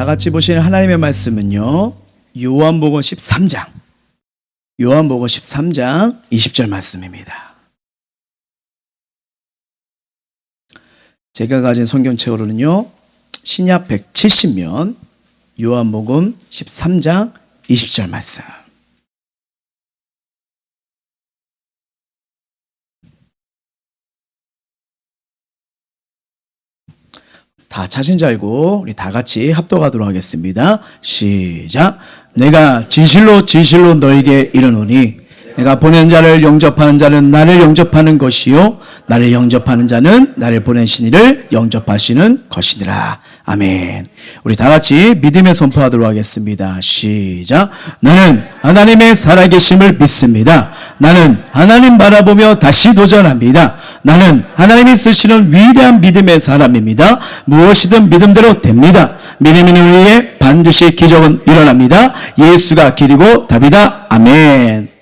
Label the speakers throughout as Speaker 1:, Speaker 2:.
Speaker 1: 같이 보시는 하나님의 말씀은요, 요한복음 13장 20절 말씀입니다. 제가 가진 성경책으로는요, 신약 170면 요한복음 13장 20절 말씀. 다 찾은 줄 알고 우리 다 같이 합독하도록 하겠습니다. 시작. 내가 진실로 너에게 이르노니 내가 보낸 자를 영접하는 자는 나를 영접하는 것이요 나를 영접하는 자는 나를 보내신 이를 영접하시는 것이니라. 아멘. 우리 다 같이 믿음의 선포하도록 하겠습니다. 시작. 나는 하나님의 살아계심을 믿습니다. 나는 하나님 바라보며 다시 도전합니다. 나는 하나님이 쓰시는 위대한 믿음의 사람입니다. 무엇이든 믿음대로 됩니다. 믿음 있는 우리에 반드시 기적은 일어납니다. 예수가 길이고 답이다. 아멘.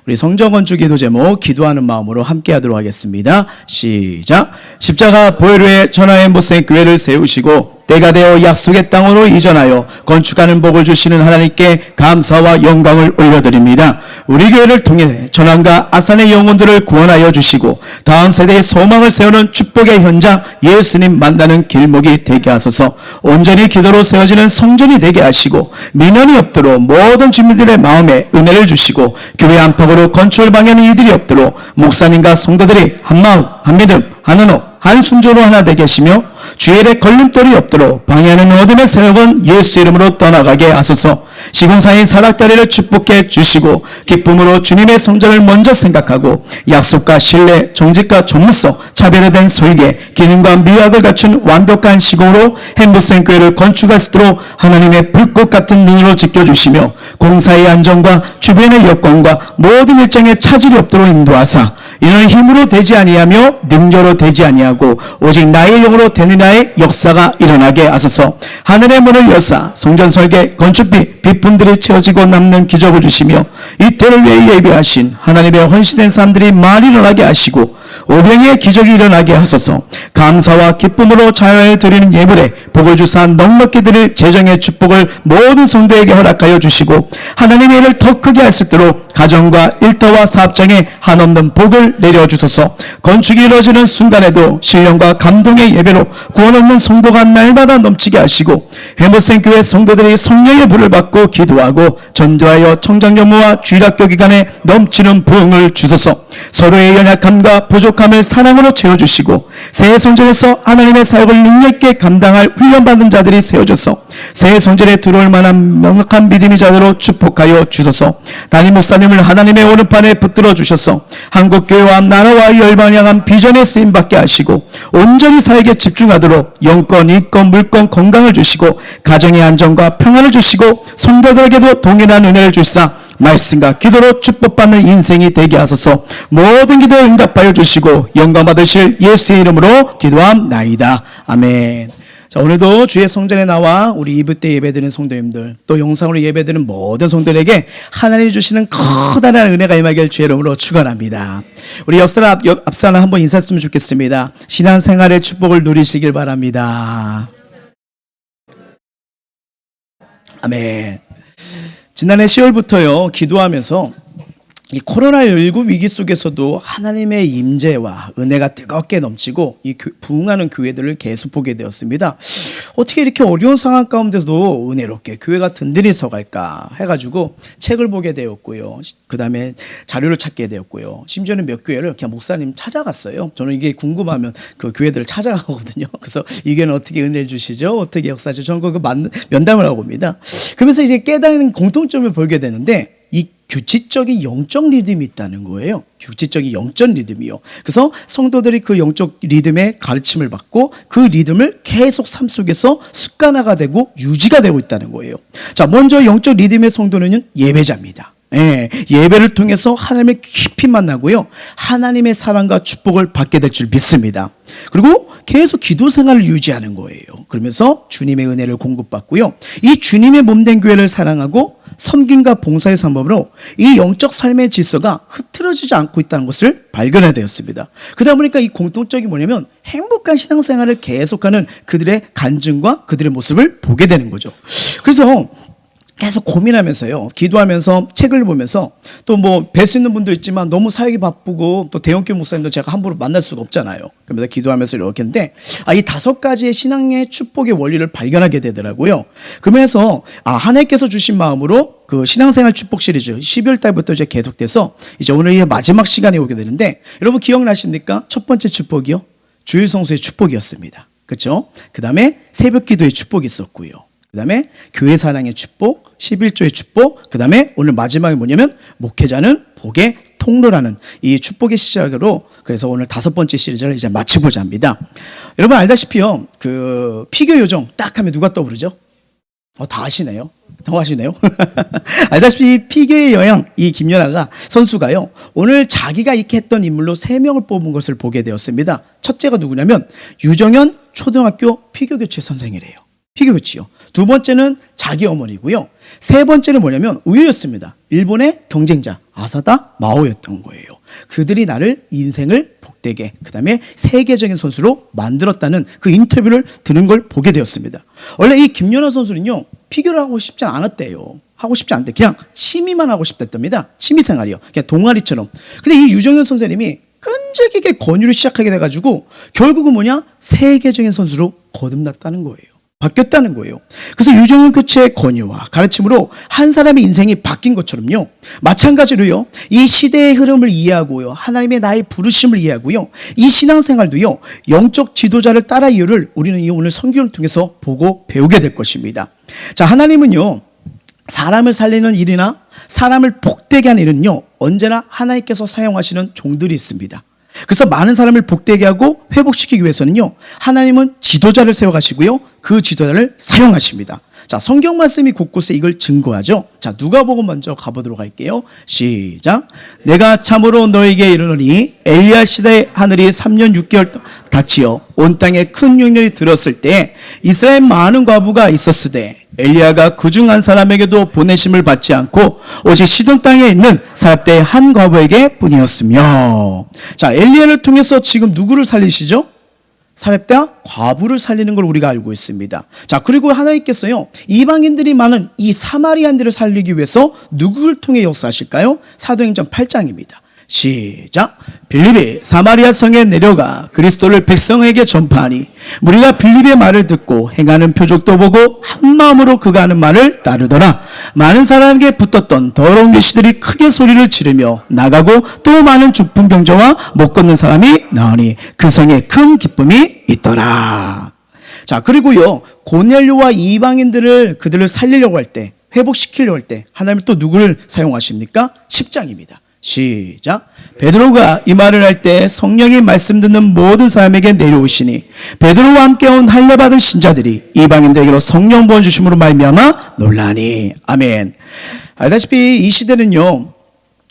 Speaker 1: 우리 성전 건축 기도 제목 기도하는 마음으로 함께 하도록 하겠습니다. 시작. 십자가 보혈로의 천하의 못생 교회를 세우시고 때가 되어 약속의 땅으로 이전하여 건축하는 복을 주시는 하나님께 감사와 영광을 올려드립니다. 우리 교회를 통해 전함과 아산의 영혼들을 구원하여 주시고 다음 세대의 소망을 세우는 축복의 현장 예수님 만나는 길목이 되게 하소서. 온전히 기도로 세워지는 성전이 되게 하시고 민원이 없도록 모든 주민들의 마음에 은혜를 주시고 교회 안팎으로 건축을 방해하는 이들이 없도록 목사님과 성도들이 한마음 한믿음 한 언어 한 순조로 하나 되게 하시며 주의 일에 걸림돌이 없도록 방해하는 어둠의 세력은 예수 이름으로 떠나가게 하소서. 시공사인 사락다리를 축복해 주시고 기쁨으로 주님의 성전을 먼저 생각하고 약속과 신뢰, 정직과 전문성, 차별화된 설계, 기능과 미학을 갖춘 완벽한 시공으로 행복생 교회를 건축할 수 있도록 하나님의 불꽃 같은 눈으로 지켜주시며 공사의 안정과 주변의 여건과 모든 일정에 차질이 없도록 인도하사 이는 힘으로 되지 아니하며 능력으로 되지 아니하고 오직 나의 영으로 되는 나의 역사가 일어나게 하소서. 하늘의 문을 여사 성전 설계 건축비 비품들이 채워지고 남는 기적을 주시며 이 때를 위해 예비하신 하나님의 헌신된 사람들이 많이 일어나게 하시고 오병이의 기적이 일어나게 하소서. 감사와 기쁨으로 자연을 드리는 예물에 복을 주사 넉넉히 드릴 재정의 축복을 모든 성도에게 허락하여 주시고 하나님의 일을 더 크게 할 수 있도록 가정과 일터와 사업장에 한없는 복을 내려주소서. 건축이 이루어지는 순간에도 신령과 감동의 예배로 구원 얻는 성도가 날마다 넘치게 하시고 해모생 교회 성도들이 성령의 불을 받고 기도하고 전도하여 청장전무와 주일학교 기간에 넘치는 부흥을 주소서. 서로의 연약함과 부족함을 사랑으로 채워주시고 새 성전에서 하나님의 사역을 능력있게 감당할 훈련받은 자들이 세워져서 새 성전에 들어올 만한 명확한 믿음의 자들로 축복하여 주소서. 담임 목사님을 하나님의 오른판에 붙들어 주셔서 한국교회와 나라와 열방을 향한 비전에 쓰임받게 하시고 온전히 사역에 집중하도록 영권, 일권, 물권, 건강을 주시고 가정의 안정과 평안을 주시고 성도들에게도 동일한 은혜를 주시사 말씀과 기도로 축복받는 인생이 되게 하소서. 모든 기도에 응답하여 주시고 영광 받으실 예수의 이름으로 기도함나이다. 아멘. 자, 오늘도 주의 성전에 나와 우리 이브 때 예배드리는 성도님들 또 영상으로 예배드리는 모든 성도들에게 하나님이 주시는 커다란 은혜가 임하길 주의 이름으로 축원합니다. 우리 옆 사람 한번 인사했으면 좋겠습니다. 신앙생활의 축복을 누리시길 바랍니다. 아멘. 지난해 10월부터요 기도하면서 이 코로나19 위기 속에서도 하나님의 임재와 은혜가 뜨겁게 넘치고 이 부흥하는 교회들을 계속 보게 되었습니다. 어떻게 이렇게 어려운 상황 가운데서도 은혜롭게 교회가 든든히 서갈까 해가지고 책을 보게 되었고요. 그 다음에 자료를 찾게 되었고요. 심지어는 몇 교회를 그냥 목사님 찾아갔어요. 저는 이게 궁금하면 그 교회들을 찾아가거든요. 그래서 이 교회는 어떻게 은혜를 주시죠? 어떻게 역사하시죠? 저는 그 면담을 하고 옵니다. 그러면서 이제 깨닫는 공통점을 보게 되는데 이 규칙적인 영적 리듬이 있다는 거예요. 규칙적인 영적 리듬이요. 그래서 성도들이 그 영적 리듬의 가르침을 받고 그 리듬을 계속 삶 속에서 습관화가 되고 유지가 되고 있다는 거예요. 자, 먼저 영적 리듬의 성도는 예배자입니다. 예배를 통해서 하나님을 깊이 만나고요. 하나님의 사랑과 축복을 받게 될 줄 믿습니다. 그리고 계속 기도 생활을 유지하는 거예요. 그러면서 주님의 은혜를 공급받고요. 이 주님의 몸된 교회를 사랑하고 섬김과 봉사의 방법으로 이 영적 삶의 질서가 흐트러지지 않고 있다는 것을 발견해야 되었습니다. 그러다 보니까 이 공통점이 뭐냐면 행복한 신앙생활을 계속하는 그들의 간증과 그들의 모습을 보게 되는 거죠. 그래서 계속 고민하면서요, 기도하면서 책을 보면서 또 뭐 뵐 수 있는 분도 있지만 너무 사역이 바쁘고 또 대형교회 목사님도 제가 함부로 만날 수가 없잖아요. 그러면서 기도하면서 이렇게 했는데 이 5가지의 신앙의 축복의 원리를 발견하게 되더라고요. 그러면서 하나님께서 주신 마음으로 그 신앙생활 축복 시리즈 12월 달부터 이제 계속돼서 이제 오늘의 마지막 시간에 오게 되는데, 여러분 기억나십니까? 첫 번째 축복이요, 주일 성수의 축복이었습니다. 그렇죠? 그 다음에 새벽 기도의 축복이 있었고요. 그 다음에 교회 사랑의 축복, 11조의 축복, 그 다음에 오늘 마지막에 뭐냐면 목회자는 복의 통로라는 이 축복의 시작으로, 그래서 오늘 5번째 시리즈를 이제 마치고자 합니다. 여러분 알다시피요, 그 피겨 요정 딱 하면 누가 떠오르죠? 다 아시네요. 더 아시네요. 알다시피 피겨의 여왕 이 김연아가 선수가요, 오늘 자기가 이렇게 했던 인물로 3명을 뽑은 것을 보게 되었습니다. 첫째가 누구냐면 유정현 초등학교 피겨교체 선생이래요. 피겨교치요. 두 번째는 자기 어머니고요. 세 번째는 뭐냐면 우유였습니다. 일본의 경쟁자 아사다 마오였던 거예요. 그들이 나를 인생을 복되게, 그 다음에 세계적인 선수로 만들었다는 그 인터뷰를 들은 걸 보게 되었습니다. 원래 이 김연아 선수는요, 피겨를 하고 싶지 않았대요. 하고 싶지 않대. 그냥 취미만 하고 싶댔답니다. 취미생활이요. 그냥 동아리처럼. 근데 이 유정현 선생님이 끈질기게 권유를 시작하게 돼가지고 결국은 뭐냐? 세계적인 선수로 거듭났다는 거예요. 바뀌었다는 거예요. 그래서 유정현 코치의 권유와 가르침으로 한 사람의 인생이 바뀐 것처럼요, 마찬가지로요, 이 시대의 흐름을 이해하고요, 하나님의 나의 부르심을 이해하고요, 이 신앙생활도요, 영적 지도자를 따라 이유를 우리는 이 오늘 성경을 통해서 보고 배우게 될 것입니다. 자, 하나님은요, 사람을 살리는 일이나 사람을 복되게 하는 일은요, 언제나 하나님께서 사용하시는 종들이 있습니다. 그래서 많은 사람을 복되게 하고 회복시키기 위해서는요, 하나님은 지도자를 세워가시고요, 그 지도자를 사용하십니다. 자, 성경 말씀이 곳곳에 이걸 증거하죠. 자, 누가복음 먼저 가보도록 할게요. 시작. 내가 참으로 너에게 이르노니 엘리야 시대에 하늘이 3년 6개월 닫히어 온 땅에 큰 흉년이 들었을 때 이스라엘 많은 과부가 있었으되 엘리야가 그중 한 사람에게도 보내심을 받지 않고 오직 시돈 땅에 있는 사렙대의 한 과부에게 뿐이었으며. 자, 엘리야를 통해서 지금 누구를 살리시죠? 사렙대와 과부를 살리는 걸 우리가 알고 있습니다. 자, 그리고 하나님께서요, 이방인들이 많은 이 사마리아인들을 살리기 위해서 누구를 통해 역사하실까요? 사도행전 8장입니다. 시작. 빌립이 사마리아 성에 내려가 그리스도를 백성에게 전파하니 무리가 빌립의 말을 듣고 행하는 표적도 보고 한 마음으로 그가 하는 말을 따르더라. 많은 사람에게 붙었던 더러운 계시들이 크게 소리를 지르며 나가고 또 많은 중풍병자와 못 걷는 사람이 나오니 그 성에 큰 기쁨이 있더라. 자, 그리고요, 고넬료와 이방인들을 그들을 살리려고 할 때, 회복시키려고 할 때 하나님은 또 누구를 사용하십니까? 10장입니다. 시작. 베드로가 이 말을 할 때 성령이 말씀 듣는 모든 사람에게 내려오시니 베드로와 함께 온 할례받은 신자들이 이방인들에게로 성령 부어 주심으로 말미암아 놀라니. 아멘. 알다시피 이 시대는요,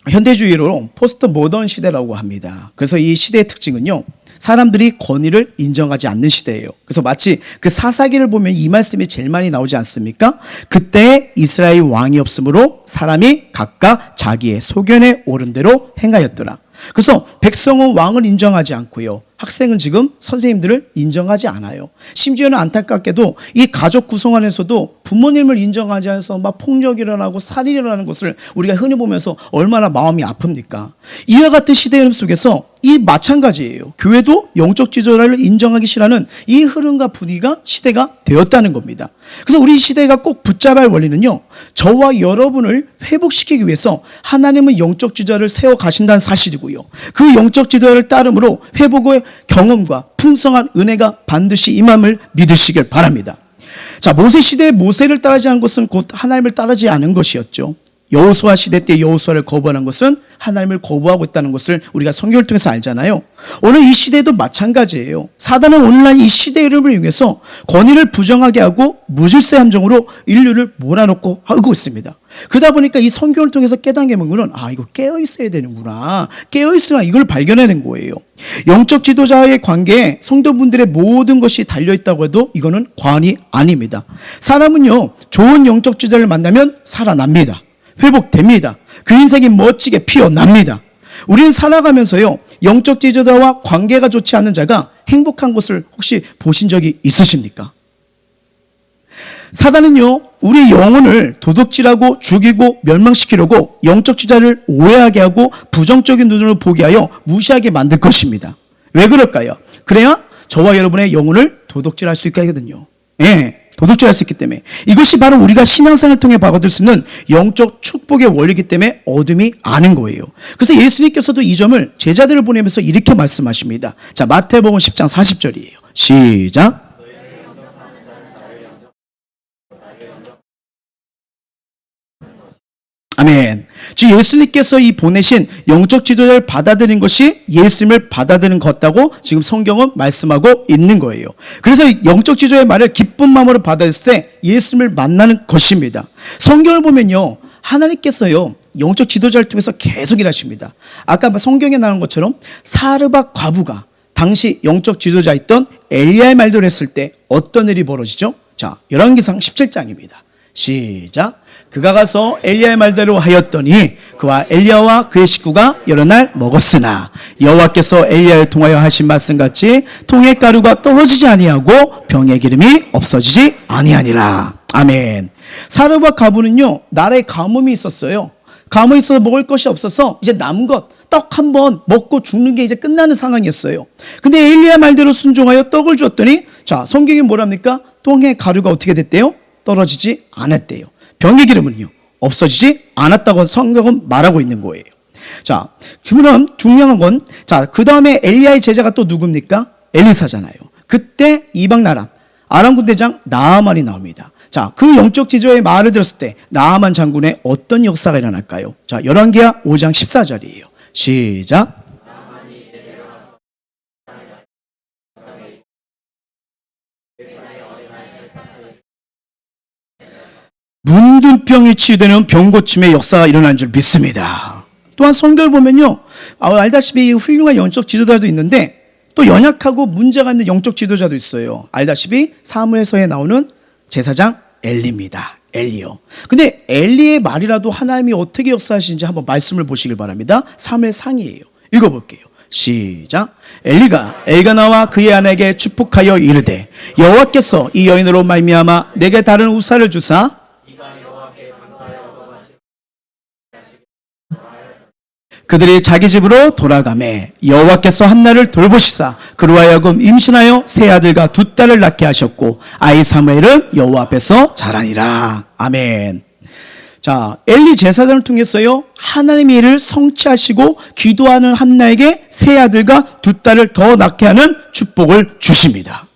Speaker 1: 현대주의로 포스트 모던 시대라고 합니다. 그래서 이 시대의 특징은요, 사람들이 권위를 인정하지 않는 시대예요. 그래서 마치 그 사사기를 보면 이 말씀이 제일 많이 나오지 않습니까? 그때 이스라엘 왕이 없으므로 사람이 각각 자기의 소견에 오른 대로 행하였더라. 그래서 백성은 왕을 인정하지 않고요, 학생은 지금 선생님들을 인정하지 않아요. 심지어는 안타깝게도 이 가족 구성 안에서도 부모님을 인정하지 않아서 막 폭력이 일어나고 살인이 일어나는 것을 우리가 흔히 보면서 얼마나 마음이 아픕니까? 이와 같은 시대 흐름 속에서 이 마찬가지예요. 교회도 영적 지도자를 인정하기 싫어하는 이 흐름과 분위기가 시대가 되었다는 겁니다. 그래서 우리 시대가 꼭 붙잡아야 할 원리는요, 저와 여러분을 회복시키기 위해서 하나님은 영적 지도자를 세워 가신다는 사실이고요, 그 영적 지도자를 따름으로 회복의 경험과 풍성한 은혜가 반드시 임함을 믿으시길 바랍니다. 자, 모세 시대의 모세를 따르지 않은 것은 곧 하나님을 따르지 않은 것이었죠. 여호수아 시대 때 여호수아를 거부하는 것은 하나님을 거부하고 있다는 것을 우리가 성경을 통해서 알잖아요. 오늘 이 시대도 마찬가지예요. 사단은 오늘날 이 시대의 흐름을 이용해서 권위를 부정하게 하고 무질서 함정으로 인류를 몰아넣고 하고 있습니다. 그러다 보니까 이 성경을 통해서 깨닫게 된 거는 이거 깨어 있어야 되는구나. 깨어 있으라 이걸 발견해낸 거예요. 영적 지도자의 관계에 성도분들의 모든 것이 달려 있다고 해도 이거는 과언이 아닙니다. 사람은요, 좋은 영적 지도자를 만나면 살아납니다. 회복됩니다. 그 인생이 멋지게 피어납니다. 우리는 살아가면서요, 영적 지도자와 관계가 좋지 않은 자가 행복한 것을 혹시 보신 적이 있으십니까? 사단은요, 우리 영혼을 도둑질하고 죽이고 멸망시키려고 영적 지도자를 오해하게 하고 부정적인 눈으로 보게 하여 무시하게 만들 것입니다. 왜 그럴까요? 그래야 저와 여러분의 영혼을 도둑질할 수 있게 하거든요. 예. 도둑질할 수 있기 때문에. 이것이 바로 우리가 신앙생활을 통해 받을 수 있는 영적 축복의 원리이기 때문에 어둠이 아는 거예요. 그래서 예수님께서도 이 점을 제자들을 보내면서 이렇게 말씀하십니다. 자, 마태복음 10장 40절이에요. 시작. 아멘. 즉 예수님께서 이 보내신 영적 지도자를 받아들인 것이 예수님을 받아들인 것 같다고 지금 성경은 말씀하고 있는 거예요. 그래서 영적 지도자의 말을 기쁜 마음으로 받아들였을 때 예수님을 만나는 것입니다. 성경을 보면요, 하나님께서요, 영적 지도자를 통해서 계속 일하십니다. 아까 성경에 나온 것처럼 사르밧 과부가 당시 영적 지도자였던 엘리야의 말대로 했을 때 어떤 일이 벌어지죠? 자, 열왕기상 17장입니다. 시작. 그가 가서 엘리야의 말대로 하였더니 그와 엘리야와 그의 식구가 여러 날 먹었으나 여호와께서 엘리야를 통하여 하신 말씀같이 통의 가루가 떨어지지 아니하고 병의 기름이 없어지지 아니하니라. 아멘. 사르밧 과부는요, 나라에 가뭄이 있었어요. 가뭄이 있어서 먹을 것이 없어서 이제 남은 것 떡 한 번 먹고 죽는 게 이제 끝나는 상황이었어요. 근데 엘리야 말대로 순종하여 떡을 주었더니, 자, 성경이 뭐랍니까? 통의 가루가 어떻게 됐대요? 떨어지지 않았대요. 병의 기름은요, 없어지지 않았다고 성경은 말하고 있는 거예요. 자, 그러면 중요한 건, 자, 그 다음에 엘리야의 제자가 또 누굽니까? 엘리사잖아요. 그때 이방 나라 아람 군대장 나아만이 나옵니다. 자, 그 영적 지도자의 말을 들었을 때 나아만 장군의 어떤 역사가 일어날까요? 자, 열왕기하 5장 14절이에요. 시작. 문둥병이 치유되는 병고침의 역사가 일어난 줄 믿습니다. 또한 성경을 보면요, 알다시피 훌륭한 영적 지도자도 있는데 또 연약하고 문제가 있는 영적 지도자도 있어요. 알다시피 사무엘서에 나오는 제사장 엘리입니다. 엘리요. 근데 엘리의 말이라도 하나님이 어떻게 역사하시는지 한번 말씀을 보시길 바랍니다. 사무엘상이에요. 읽어볼게요. 시작. 엘리가 엘가나와 그의 아내에게 축복하여 이르되 여호와께서 이 여인으로 말미암아 내게 다른 우사를 주사 그들이 자기 집으로 돌아가매 여호와께서 한나를 돌보시사 그로 하여금 임신하여 세 아들과 두 딸을 낳게 하셨고 아이 사무엘은 여호와 앞에서 자라니라. 아멘. 자, 엘리 제사장을 통해서요, 하나님의 일을 성취하시고 기도하는 한나에게 세 아들과 두 딸을 더 낳게 하는 축복을 주십니다.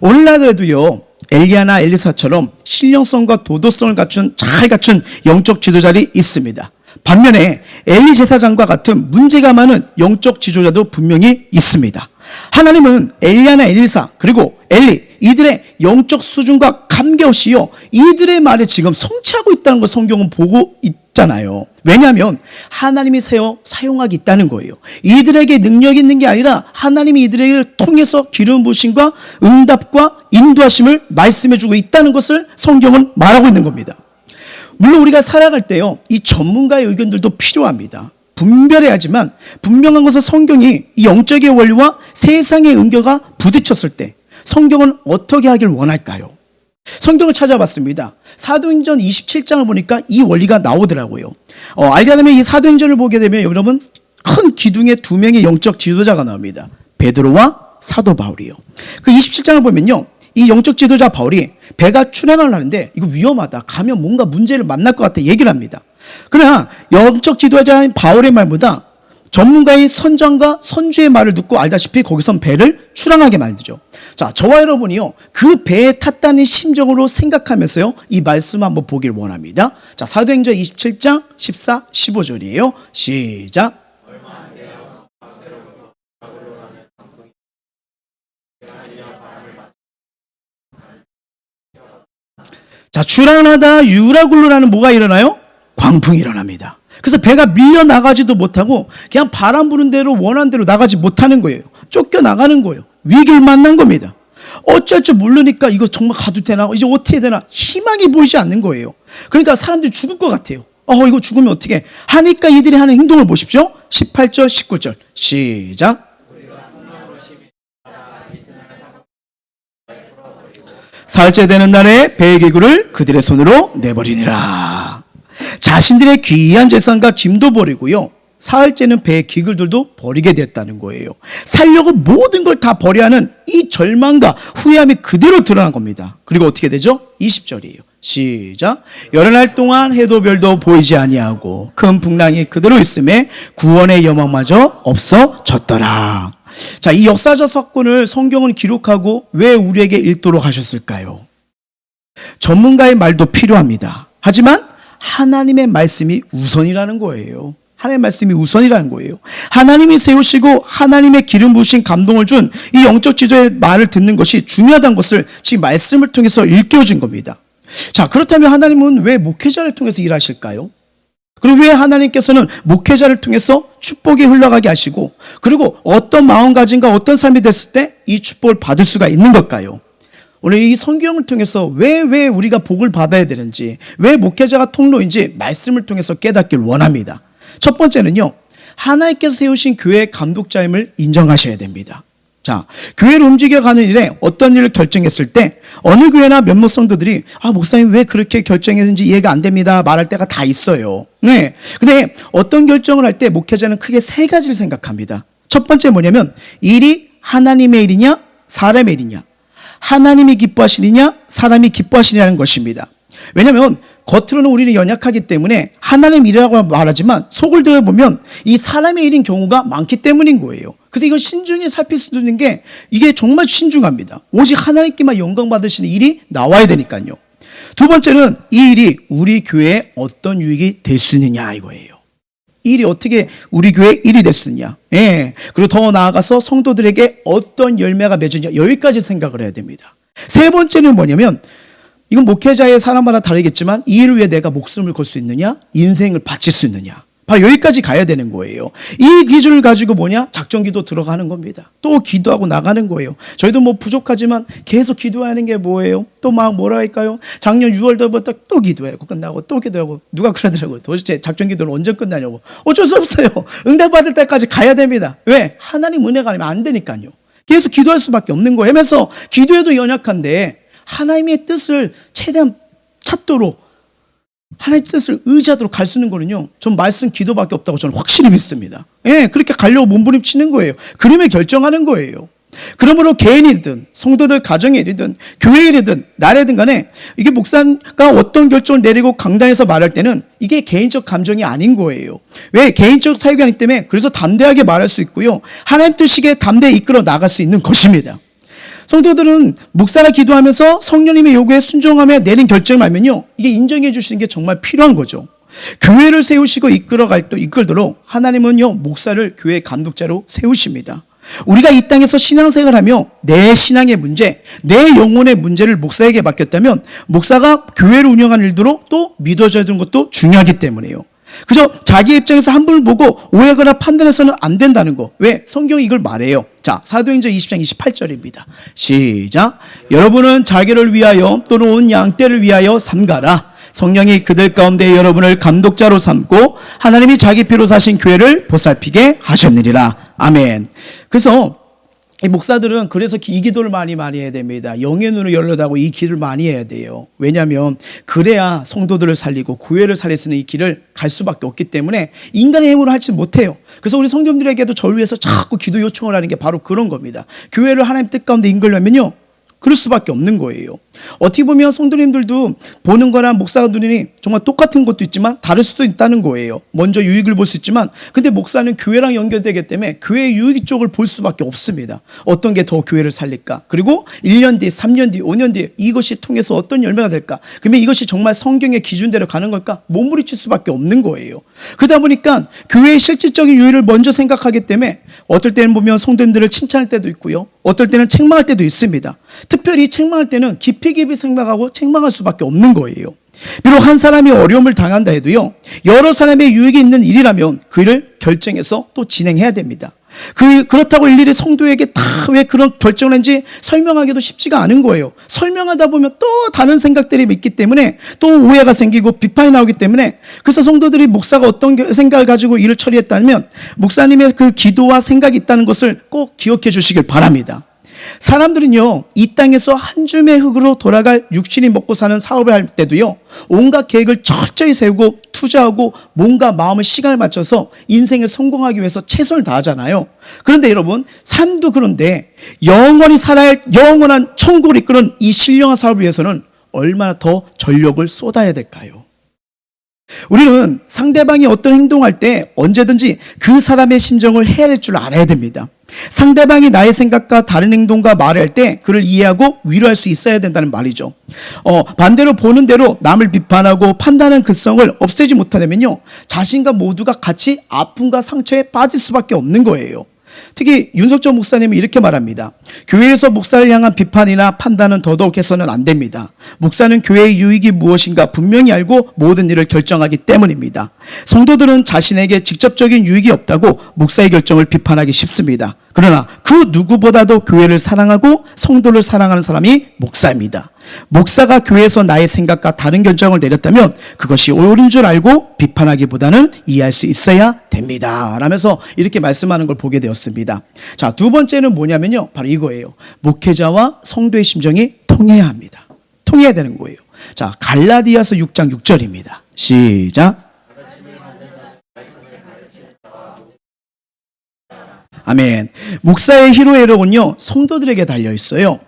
Speaker 1: 오늘날에도요, 엘리야나 엘리사처럼 신령성과 도덕성을 잘 갖춘 영적 지도자들이 있습니다. 반면에 엘리 제사장과 같은 문제가 많은 영적 지도자도 분명히 있습니다. 하나님은 엘리야나 엘리사 그리고 엘리 이들의 영적 수준과 관계없이요, 이들의 말에 지금 성취하고 있다는 걸 성경은 보고 있잖아요. 왜냐하면 하나님이 사용하기 있다는 거예요. 이들에게 능력이 있는 게 아니라 하나님이 이들을 통해서 기름 부으심과 응답과 인도하심을 말씀해주고 있다는 것을 성경은 말하고 있는 겁니다. 물론 우리가 살아갈 때요, 이 전문가의 의견들도 필요합니다. 분별해야지만 분명한 것은 성경이 이 영적의 원리와 세상의 은교가 부딪혔을 때 성경은 어떻게 하길 원할까요? 성경을 찾아봤습니다. 사도행전 27장을 보니까 이 원리가 나오더라고요. 알게 되면 이 사도행전을 보게 되면 여러분 큰 기둥에 두 명의 영적 지도자가 나옵니다. 베드로와 사도 바울이요. 그 27장을 보면요, 이 영적 지도자 바울이 배가 출항을 하는데 이거 위험하다, 가면 뭔가 문제를 만날 것 같아 얘기를 합니다. 그러나 영적 지도자인 바울의 말보다 전문가인 선장과 선주의 말을 듣고 알다시피 거기선 배를 출항하게 만들죠. 자, 저와 여러분이요, 그 배에 탔다는 심정으로 생각하면서요, 이 말씀 한번 보길 원합니다. 자, 사도행전 27장 14, 15절이에요. 시작. 자, 출항하다 유라굴로라는 뭐가 일어나요? 광풍이 일어납니다. 그래서 배가 밀려나가지도 못하고 그냥 바람 부는 대로 원하는 대로 나가지 못하는 거예요. 쫓겨나가는 거예요. 위기를 만난 겁니다. 어쩔 줄 모르니까 이거 정말 가도 되나? 이제 어떻게 되나? 희망이 보이지 않는 거예요. 그러니까 사람들이 죽을 것 같아요. 이거 죽으면 어떻게? 하니까 이들이 하는 행동을 보십시오. 18절, 19절. 시작. 사흘째 되는 날에 배의 기구를 그들의 손으로 내버리니라. 자신들의 귀한 재산과 짐도 버리고요, 사흘째는 배의 기글들도 버리게 됐다는 거예요. 살려고 모든 걸 다 버려야 하는 이 절망과 후회함이 그대로 드러난 겁니다. 그리고 어떻게 되죠? 20절이에요. 시작. 여러 날 동안 해도 별도 보이지 아니하고 큰 풍랑이 그대로 있음에 구원의 여망마저 없어졌더라. 자, 이 역사적 사건을 성경은 기록하고 왜 우리에게 읽도록 하셨을까요? 전문가의 말도 필요합니다. 하지만 하나님의 말씀이 우선이라는 거예요. 하나님의 말씀이 우선이라는 거예요. 하나님이 세우시고 하나님의 기름 부으신 감동을 준 이 영적 지도의 말을 듣는 것이 중요하다는 것을 지금 말씀을 통해서 일깨워준 겁니다. 자, 그렇다면 하나님은 왜 목회자를 통해서 일하실까요? 그리고 왜 하나님께서는 목회자를 통해서 축복이 흘러가게 하시고, 그리고 어떤 마음가짐과 어떤 삶이 됐을 때 이 축복을 받을 수가 있는 걸까요? 오늘 이 성경을 통해서 왜 우리가 복을 받아야 되는지, 왜 목회자가 통로인지 말씀을 통해서 깨닫길 원합니다. 첫 번째는요, 하나님께서 세우신 교회의 감독자임을 인정하셔야 됩니다. 자, 교회를 움직여가는 일에 어떤 일을 결정했을 때 어느 교회나 몇몇 성도들이 목사님 왜 그렇게 결정했는지 이해가 안 됩니다 말할 때가 다 있어요. 네. 근데 어떤 결정을 할 때 목회자는 크게 세 가지를 생각합니다. 첫 번째 뭐냐면, 일이 하나님의 일이냐 사람의 일이냐, 하나님이 기뻐하시느냐 사람이 기뻐하시느냐는 것입니다. 왜냐하면 겉으로는 우리는 연약하기 때문에 하나님 일이라고 말하지만 속을 들어보면 이 사람의 일인 경우가 많기 때문인 거예요. 그래서 이걸 신중히 살필 수 있는 게 이게 정말 신중합니다. 오직 하나님께만 영광 받으시는 일이 나와야 되니까요. 두 번째는 이 일이 우리 교회에 어떤 유익이 될 수 있느냐 이거예요. 이 일이 어떻게 우리 교회에 일이 될 수 있느냐. 예. 그리고 더 나아가서 성도들에게 어떤 열매가 맺으냐, 여기까지 생각을 해야 됩니다. 세 번째는 뭐냐면, 이건 목회자의 사람마다 다르겠지만 이 일을 위해 내가 목숨을 걸 수 있느냐, 인생을 바칠 수 있느냐, 바로 여기까지 가야 되는 거예요. 이 기준을 가지고 작전기도 들어가는 겁니다. 또 기도하고 나가는 거예요. 저희도 부족하지만 계속 기도하는 게 뭐예요? 또 뭐라 할까요? 작년 6월부터 또 기도하고 끝나고 또 기도하고, 누가 그러더라고요. 도대체 작전기도는 언제 끝나냐고. 어쩔 수 없어요. 응답받을 때까지 가야 됩니다. 왜? 하나님 은혜가 아니면 안 되니까요. 계속 기도할 수밖에 없는 거예요. 하면서 기도에도 연약한데 하나님의 뜻을 최대한 찾도록, 하나님의 뜻을 의지하도록 갈 수 있는 거는요, 전 말씀 기도밖에 없다고 저는 확실히 믿습니다. 예, 그렇게 가려고 몸부림치는 거예요. 그림을 결정하는 거예요. 그러므로 개인이든 성도들 가정의 일이든 교회의 일이든 나라든 간에 이게 목사가 어떤 결정을 내리고 강단에서 말할 때는 이게 개인적 감정이 아닌 거예요. 왜? 개인적 사역이 아니기 때문에 그래서 담대하게 말할 수 있고요, 하나님 뜻이게 담대히 이끌어 나갈 수 있는 것입니다. 성도들은 목사가 기도하면서 성령님의 요구에 순종하며 내린 결정을 알면요, 이게 인정해 주시는 게 정말 필요한 거죠. 교회를 세우시고 이끌도록 하나님은요, 목사를 교회의 감독자로 세우십니다. 우리가 이 땅에서 신앙생활을 하며 내 신앙의 문제, 내 영혼의 문제를 목사에게 맡겼다면 목사가 교회를 운영하는 일도로 또 믿어줘야 되는 것도 중요하기 때문에요. 그저 자기 입장에서 한 분을 보고 오해하거나 판단해서는 안 된다는 거. 왜? 성경이 이걸 말해요. 자, 사도행전 20장 28절입니다. 시작. 여러분은 자기를 위하여 또는 온 양떼를 위하여 삼가라. 성령이 그들 가운데 여러분을 감독자로 삼고 하나님이 자기 피로 사신 교회를 보살피게 하셨느니라. 아멘. 그래서 이 목사들은 그래서 이 기도를 많이 해야 됩니다. 영의 눈을 열려다고 이 길을 많이 해야 돼요. 왜냐하면 그래야 성도들을 살리고 교회를 살릴 수 있는 이 길을 갈 수밖에 없기 때문에 인간의 힘으로 하지 못해요. 그래서 우리 성도님들에게도 저를 위해서 자꾸 기도 요청을 하는 게 바로 그런 겁니다. 교회를 하나님 뜻 가운데 이끌려면요, 그럴 수밖에 없는 거예요. 어떻게 보면 성도님들도 보는 거랑 목사가 눈이 정말 똑같은 것도 있지만 다를 수도 있다는 거예요. 먼저 유익을 볼 수 있지만 근데 목사는 교회랑 연결되기 때문에 교회의 유익 쪽을 볼 수밖에 없습니다. 어떤 게 더 교회를 살릴까? 그리고 1년 뒤, 3년 뒤, 5년 뒤 이것이 통해서 어떤 열매가 될까? 그러면 이것이 정말 성경의 기준대로 가는 걸까? 몸부림칠 수밖에 없는 거예요. 그러다 보니까 교회의 실질적인 유익을 먼저 생각하기 때문에 어떨 때는 보면 성도님들을 칭찬할 때도 있고요. 어떨 때는 책망할 때도 있습니다. 특별히 책망할 때는 깊이 생각하고 책망할 수밖에 없는 거예요. 비록 한 사람이 어려움을 당한다 해도요, 여러 사람의 유익이 있는 일이라면 그 일을 결정해서 또 진행해야 됩니다. 그렇다고 일일이 성도에게 다 왜 그런 결정을 했는지 설명하기도 쉽지가 않은 거예요. 설명하다 보면 또 다른 생각들이 있기 때문에 또 오해가 생기고 비판이 나오기 때문에, 그래서 성도들이 목사가 어떤 생각을 가지고 일을 처리했다면 목사님의 그 기도와 생각이 있다는 것을 꼭 기억해 주시길 바랍니다. 사람들은요, 이 땅에서 한 줌의 흙으로 돌아갈 육신이 먹고 사는 사업을 할 때도요, 온갖 계획을 철저히 세우고 투자하고 몸과 마음을 시간을 맞춰서 인생을 성공하기 위해서 최선을 다하잖아요. 그런데 여러분, 삶도 그런데 영원히 살아야 할 영원한 천국을 이끄는 이 신령한 사업을 위해서는 얼마나 더 전력을 쏟아야 될까요? 우리는 상대방이 어떤 행동할 때 언제든지 그 사람의 심정을 헤아릴 줄 알아야 됩니다. 상대방이 나의 생각과 다른 행동과 말을 할 때 그를 이해하고 위로할 수 있어야 된다는 말이죠. 반대로 보는 대로 남을 비판하고 판단하는 그성을 없애지 못하려면요, 자신과 모두가 같이 아픔과 상처에 빠질 수밖에 없는 거예요. 특히 윤석철 목사님은 이렇게 말합니다. 교회에서 목사를 향한 비판이나 판단은 더더욱 해서는 안 됩니다. 목사는 교회의 유익이 무엇인가 분명히 알고 모든 일을 결정하기 때문입니다. 성도들은 자신에게 직접적인 유익이 없다고 목사의 결정을 비판하기 쉽습니다. 그러나 그 누구보다도 교회를 사랑하고 성도를 사랑하는 사람이 목사입니다. 목사가 교회에서 나의 생각과 다른 결정을 내렸다면 그것이 옳은 줄 알고 비판하기보다는 이해할 수 있어야 됩니다. 라면서 이렇게 말씀하는 걸 보게 되었습니다. 자, 두 번째는 뭐냐면요, 바로 이거예요. 목회자와 성도의 심정이 통해야 합니다. 통해야 되는 거예요. 자, 갈라디아서 6장 6절입니다. 시작. 아멘. 목사의 희로애락은요, 성도들에게 달려 있어요.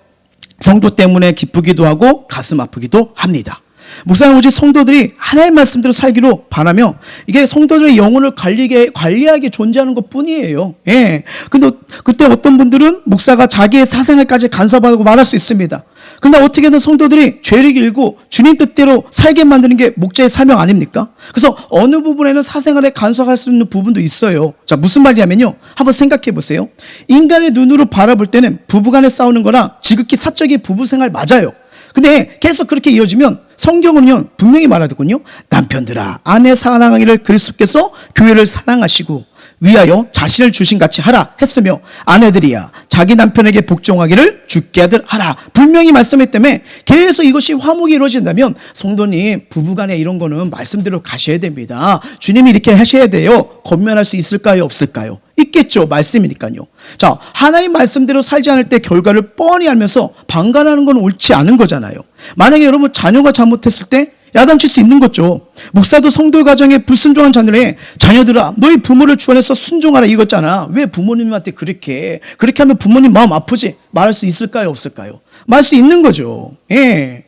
Speaker 1: 성도 때문에 기쁘기도 하고 가슴 아프기도 합니다. 목사는 오직 성도들이 하나님의 말씀대로 살기로 바라며 이게 성도들의 영혼을 관리하게 존재하는 것 뿐이에요. 예. 근데 그때 어떤 분들은 목사가 자기의 사생활까지 간섭하고 말할 수 있습니다. 근데 어떻게든 성도들이 죄를 길고 주님 뜻대로 살게 만드는 게 목자의 사명 아닙니까? 그래서 어느 부분에는 사생활에 간섭할 수 있는 부분도 있어요. 자, 무슨 말이냐면요, 한번 생각해 보세요. 인간의 눈으로 바라볼 때는 부부간에 싸우는 거랑 지극히 사적인 부부생활 맞아요. 근데 계속 그렇게 이어지면 성경은요, 분명히 말하더군요. 남편들아, 아내 사랑하기를 그리스도께서 교회를 사랑하시고 위하여 자신을 주신같이 하라 했으며 아내들이야 자기 남편에게 복종하기를 주께 하라 분명히 말씀했기 때문에 계속 이것이 화목이 이루어진다면 성도님, 부부간에 이런 거는 말씀대로 가셔야 됩니다. 주님이 이렇게 하셔야 돼요. 권면할 수 있을까요? 없을까요? 있겠죠. 말씀이니까요. 자, 하나님 말씀대로 살지 않을 때 결과를 뻔히 알면서 방관하는 건 옳지 않은 거잖아요. 만약에 여러분 자녀가 잘못했을 때 야단칠 수 있는 거죠. 목사도 성도 가정에 불순종한 자녀에 자녀들아 너희 부모를 주안해서 순종하라 이거잖아. 왜 부모님한테 그렇게 하면 부모님 마음 아프지? 말할 수 있을까요? 없을까요? 말할 수 있는 거죠. 예.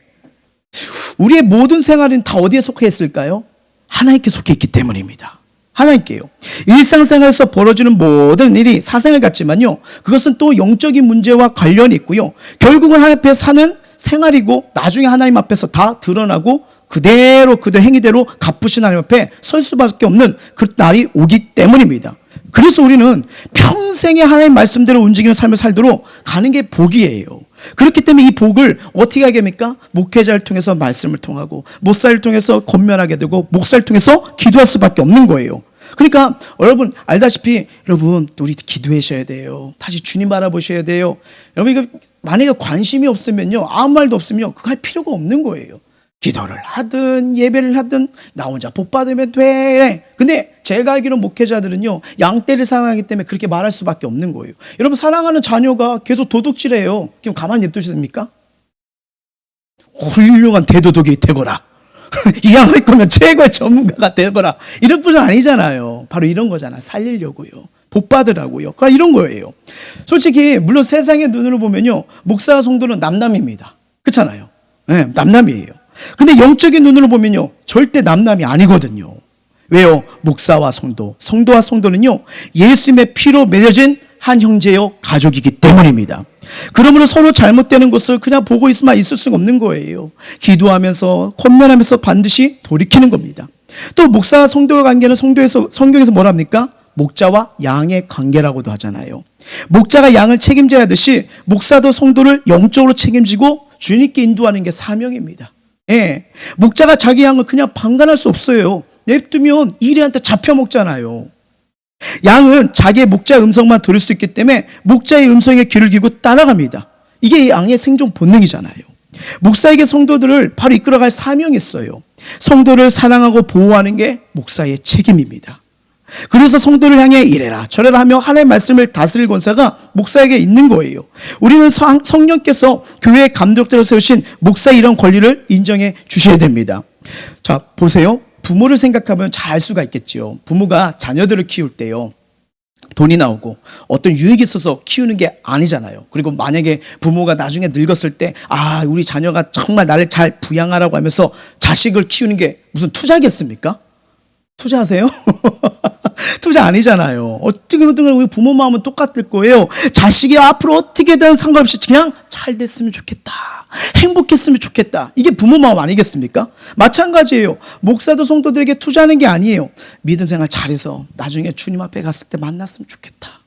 Speaker 1: 우리의 모든 생활은 다 어디에 속해 있을까요? 하나님께 속해 있기 때문입니다. 하나님께요. 일상생활에서 벌어지는 모든 일이 사생활 같지만요, 그것은 또 영적인 문제와 관련이 있고요, 결국은 하나님 앞에 사는 생활이고 나중에 하나님 앞에서 다 드러나고 그대로 그들 행위대로 갚으신 하나님 앞에 설 수밖에 없는 그 날이 오기 때문입니다. 그래서 우리는 평생에 하나님 말씀대로 움직이는 삶을 살도록 가는 게 복이에요. 그렇기 때문에 이 복을 어떻게 하게 합니까? 목회자를 통해서 말씀을 통하고 목사를 통해서 권면하게 되고 목사를 통해서 기도할 수밖에 없는 거예요. 그러니까 여러분 알다시피 여러분 우리 기도하셔야 돼요. 다시 주님 바라보셔야 돼요. 여러분 이거 만약에 관심이 없으면요, 아무 말도 없으면 그거 할 필요가 없는 거예요. 기도를 하든 예배를 하든 나 혼자 복 받으면 돼. 근데 제가 알기로 목회자들은요, 양떼를 사랑하기 때문에 그렇게 말할 수밖에 없는 거예요. 여러분 사랑하는 자녀가 계속 도둑질해요. 그럼 가만히 냅두십니까? 훌륭한 대도독이 되거라. 이양할 거면 최고의 전문가가 되거라. 이런 분은 아니잖아요. 바로 이런 거잖아. 살리려고요. 복 받으라고요. 그러니까 이런 거예요. 솔직히 물론 세상의 눈으로 보면요, 목사와 성도는 남남입니다. 그렇잖아요. 네, 남남이에요. 근데 영적인 눈으로 보면요, 절대 남남이 아니거든요. 왜요? 목사와 성도, 성도와 성도는요, 예수님의 피로 맺어진 한 형제요 가족이기 때문입니다. 그러므로 서로 잘못되는 것을 그냥 보고 있으면 있을 수가 없는 거예요. 기도하면서 권면하면서 반드시 돌이키는 겁니다. 또 목사와 성도의 관계는 성경에서 뭐라 합니까? 목자와 양의 관계라고도 하잖아요. 목자가 양을 책임져야 하듯이 목사도 성도를 영적으로 책임지고 주님께 인도하는 게 사명입니다. 예. 목자가 자기 양을 그냥 방관할 수 없어요. 냅두면 이리한테 잡혀먹잖아요. 양은 자기의 목자의 음성만 들을 수 있기 때문에 목자의 음성에 귀를 기고 따라갑니다. 이게 양의 생존 본능이잖아요. 목사에게 성도들을 바로 이끌어갈 사명이 있어요. 성도를 사랑하고 보호하는 게 목사의 책임입니다. 그래서 성도를 향해 이래라 저래라 하며 하나님의 말씀을 다스릴 권세가 목사에게 있는 거예요. 우리는 성령께서 교회의 감독자로 세우신 목사의 이런 권리를 인정해 주셔야 됩니다. 자, 보세요. 부모를 생각하면 잘 알 수가 있겠죠. 부모가 자녀들을 키울 때요, 돈이 나오고 어떤 유익이 있어서 키우는 게 아니잖아요. 그리고 만약에 부모가 나중에 늙었을 때 우리 자녀가 정말 나를 잘 부양하라고 하면서 자식을 키우는 게 무슨 투자겠습니까? 투자하세요? 투자 아니잖아요. 어떻게든 우리 부모 마음은 똑같을 거예요. 자식이 앞으로 어떻게든 상관없이 그냥 잘 됐으면 좋겠다, 행복했으면 좋겠다. 이게 부모 마음 아니겠습니까? 마찬가지예요. 목사도 성도들에게 투자하는 게 아니에요. 믿음 생활 잘해서 나중에 주님 앞에 갔을 때 만났으면 좋겠다.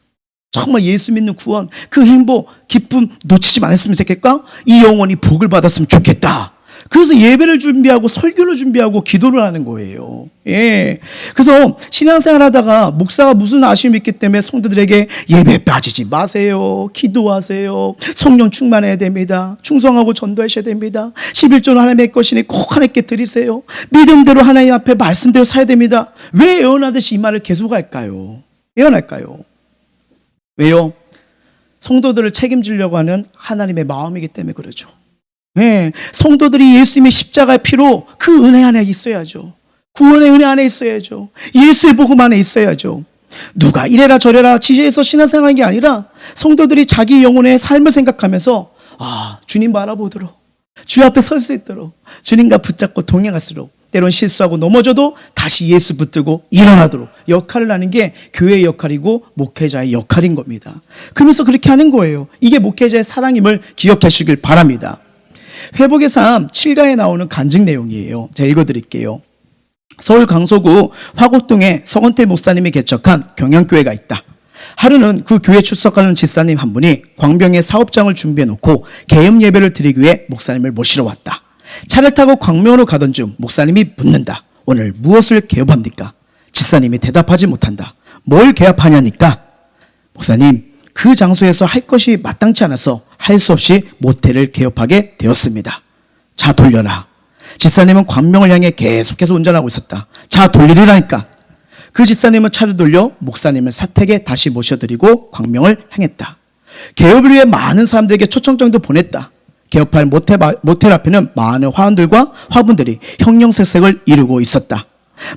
Speaker 1: 정말 예수 믿는 구원, 그 행복, 기쁨 놓치지 않았으면 좋겠다. 이 영혼이 복을 받았으면 좋겠다. 그래서 예배를 준비하고 설교를 준비하고 기도를 하는 거예요. 예. 그래서 신앙생활 하다가 목사가 무슨 아쉬움이 있기 때문에 성도들에게 예배 빠지지 마세요. 기도하세요. 성령 충만해야 됩니다. 충성하고 전도하셔야 됩니다. 11조는 하나님의 것이니 꼭 하나님께 드리세요. 믿음대로 하나님 앞에 말씀대로 살아야 됩니다. 왜 예언하듯이 이 말을 계속할까요? 예언할까요? 왜요? 성도들을 책임지려고 하는 하나님의 마음이기 때문에 그러죠. 네, 성도들이 예수님의 십자가의 피로 그 은혜 안에 있어야죠. 구원의 은혜 안에 있어야죠. 예수의 복음 안에 있어야죠. 누가 이래라 저래라 지시해서 신앙생활하는 게 아니라 성도들이 자기 영혼의 삶을 생각하면서 주님 바라보도록, 주 앞에 설 수 있도록, 주님과 붙잡고 동행할수록 때론 실수하고 넘어져도 다시 예수 붙들고 일어나도록 역할을 하는 게 교회의 역할이고 목회자의 역할인 겁니다. 그러면서 그렇게 하는 거예요. 이게 목회자의 사랑임을 기억하시길 바랍니다. 회복의 삶 7가에 나오는 간증 내용이에요. 제가 읽어드릴게요. 서울 강서구 화곡동에 서건태 목사님이 개척한 경영교회가 있다. 하루는 그 교회 출석하는 집사님 한 분이 광명에 사업장을 준비해 놓고 개업 예배를 드리기 위해 목사님을 모시러 왔다. 차를 타고 광명으로 가던 중 목사님이 묻는다. 오늘 무엇을 개업합니까? 집사님이 대답하지 못한다. 뭘 개업하냐니까? 목사님, 그 장소에서 할 것이 마땅치 않아서 할 수 없이 모텔을 개업하게 되었습니다. 자, 돌려라. 집사님은 광명을 향해 계속해서 운전하고 있었다. 자, 돌리라니까. 그 집사님은 차를 돌려 목사님을 사택에 다시 모셔드리고 광명을 향했다. 개업을 위해 많은 사람들에게 초청장도 보냈다. 개업할 모텔 앞에는 많은 화원들과 화분들이 형형색색을 이루고 있었다.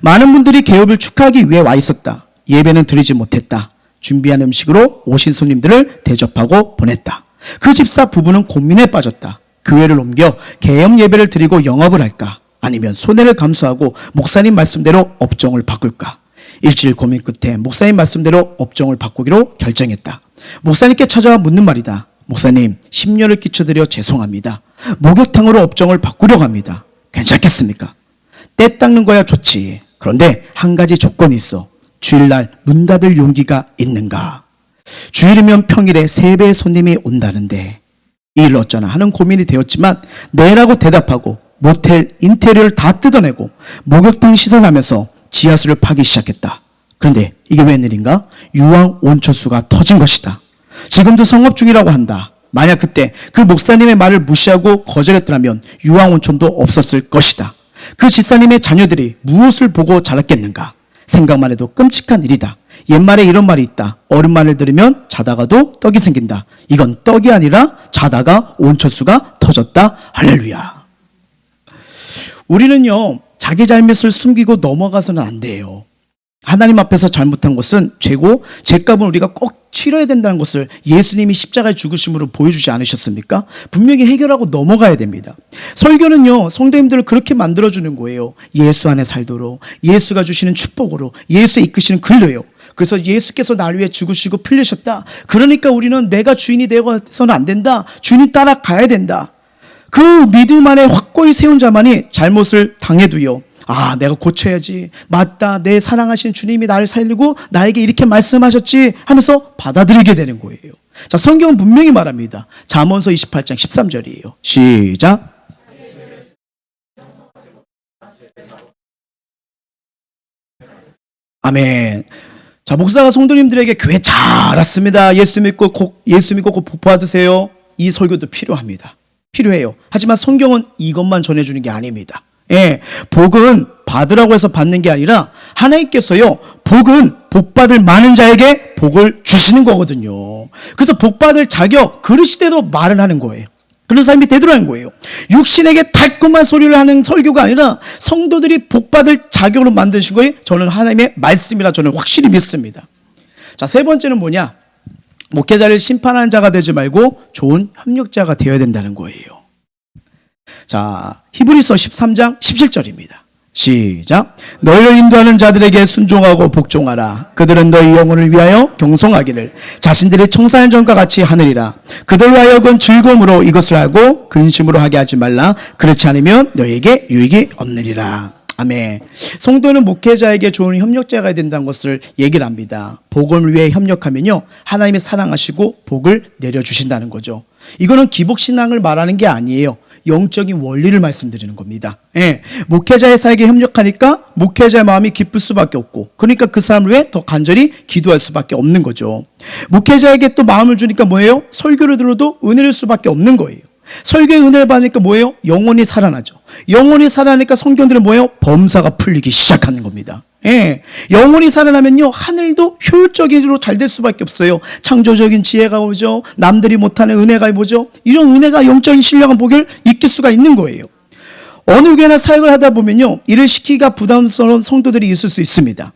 Speaker 1: 많은 분들이 개업을 축하하기 위해 와 있었다. 예배는 드리지 못했다. 준비한 음식으로 오신 손님들을 대접하고 보냈다. 그 집사 부부는 고민에 빠졌다. 교회를 옮겨 개업 예배를 드리고 영업을 할까? 아니면 손해를 감수하고 목사님 말씀대로 업종을 바꿀까? 일주일 고민 끝에 목사님 말씀대로 업종을 바꾸기로 결정했다. 목사님께 찾아와 묻는 말이다. 목사님, 심려를 끼쳐드려 죄송합니다. 목욕탕으로 업종을 바꾸려고 합니다. 괜찮겠습니까? 때 닦는 거야 좋지. 그런데 한 가지 조건이 있어. 주일날 문 닫을 용기가 있는가? 주일이면 평일에 3배의 손님이 온다는데 이 일을 어쩌나 하는 고민이 되었지만 네라고 대답하고 모텔 인테리어를 다 뜯어내고 목욕탕 시설하면서 지하수를 파기 시작했다. 그런데 이게 웬일인가? 유황 온천수가 터진 것이다. 지금도 성업 중이라고 한다. 만약 그때 그 목사님의 말을 무시하고 거절했더라면 유황 온천도 없었을 것이다. 그 집사님의 자녀들이 무엇을 보고 자랐겠는가? 생각만 해도 끔찍한 일이다. 옛말에 이런 말이 있다. 어른말을 들으면 자다가도 떡이 생긴다. 이건 떡이 아니라 자다가 온천수가 터졌다. 할렐루야. 우리는요, 자기 잘못을 숨기고 넘어가서는 안 돼요. 하나님 앞에서 잘못한 것은 죄고 죄값은 우리가 꼭 치러야 된다는 것을 예수님이 십자가의 죽으심으로 보여주지 않으셨습니까? 분명히 해결하고 넘어가야 됩니다. 설교는요, 성도님들을 그렇게 만들어주는 거예요. 예수 안에 살도록, 예수가 주시는 축복으로, 예수 이끄시는 글로요. 그래서 예수께서 나를 위해 죽으시고 풀리셨다. 그러니까 우리는 내가 주인이 되어서는 안 된다. 주인이 따라가야 된다. 그 믿음 안에 확고히 세운 자만이 잘못을 당해도요, 아, 내가 고쳐야지. 맞다. 내 사랑하신 주님이 나를 살리고 나에게 이렇게 말씀하셨지 하면서 받아들이게 되는 거예요. 자, 성경은 분명히 말합니다. 잠언서 28장 13절이에요. 시작. 아멘. 자, 목사가 성도님들에게 교회 잘 왔습니다. 예수 믿고 꼭 복 받으세요. 이 설교도 필요합니다. 필요해요. 하지만 성경은 이것만 전해주는 게 아닙니다. 예, 복은 받으라고 해서 받는 게 아니라 하나님께서요, 복은 복 받을 많은 자에게 복을 주시는 거거든요. 그래서 복 받을 자격 그릇시대도 말을 하는 거예요. 그런 삶이 되더라는 거예요. 육신에게 달콤한 소리를 하는 설교가 아니라 성도들이 복 받을 자격으로 만드신 거예요. 저는 하나님의 말씀이라 저는 확실히 믿습니다. 자, 세 번째는 뭐냐? 목회자를 심판하는 자가 되지 말고 좋은 협력자가 되어야 된다는 거예요. 자, 히브리서 13장 17절입니다. 시작. 너희를 인도하는 자들에게 순종하고 복종하라. 그들은 너희 영혼을 위하여 경성하기를 자신들이 청사한 전과 같이 하느니라. 그들로 하여금 즐거움으로 이것을 하고 근심으로 하게 하지 말라. 그렇지 않으면 너희에게 유익이 없느니라. 아멘. 성도는 목회자에게 좋은 협력자가 된다는 것을 얘기를 합니다. 복음을 위해 협력하면요, 하나님이 사랑하시고 복을 내려주신다는 거죠. 이거는 기복신앙을 말하는 게 아니에요. 영적인 원리를 말씀드리는 겁니다. 예. 목회자의 사역에 협력하니까 목회자의 마음이 기쁠 수밖에 없고, 그러니까 그 사람을 위해 더 간절히 기도할 수밖에 없는 거죠. 목회자에게 또 마음을 주니까 뭐예요? 설교를 들어도 은혜를 수밖에 없는 거예요. 설교의 은혜를 받으니까 뭐예요? 영혼이 살아나죠. 영혼이 살아나니까 성경들은 뭐예요? 범사가 풀리기 시작하는 겁니다. 예. 영혼이 살아나면요, 하늘도 효율적으로 잘 될 수밖에 없어요. 창조적인 지혜가 오죠. 남들이 못하는 은혜가 오죠. 이런 은혜가 영적인 신령한 복을 익힐 수가 있는 거예요. 어느 교회나 사역을 하다 보면요, 이를 시키기가 부담스러운 성도들이 있을 수 있습니다.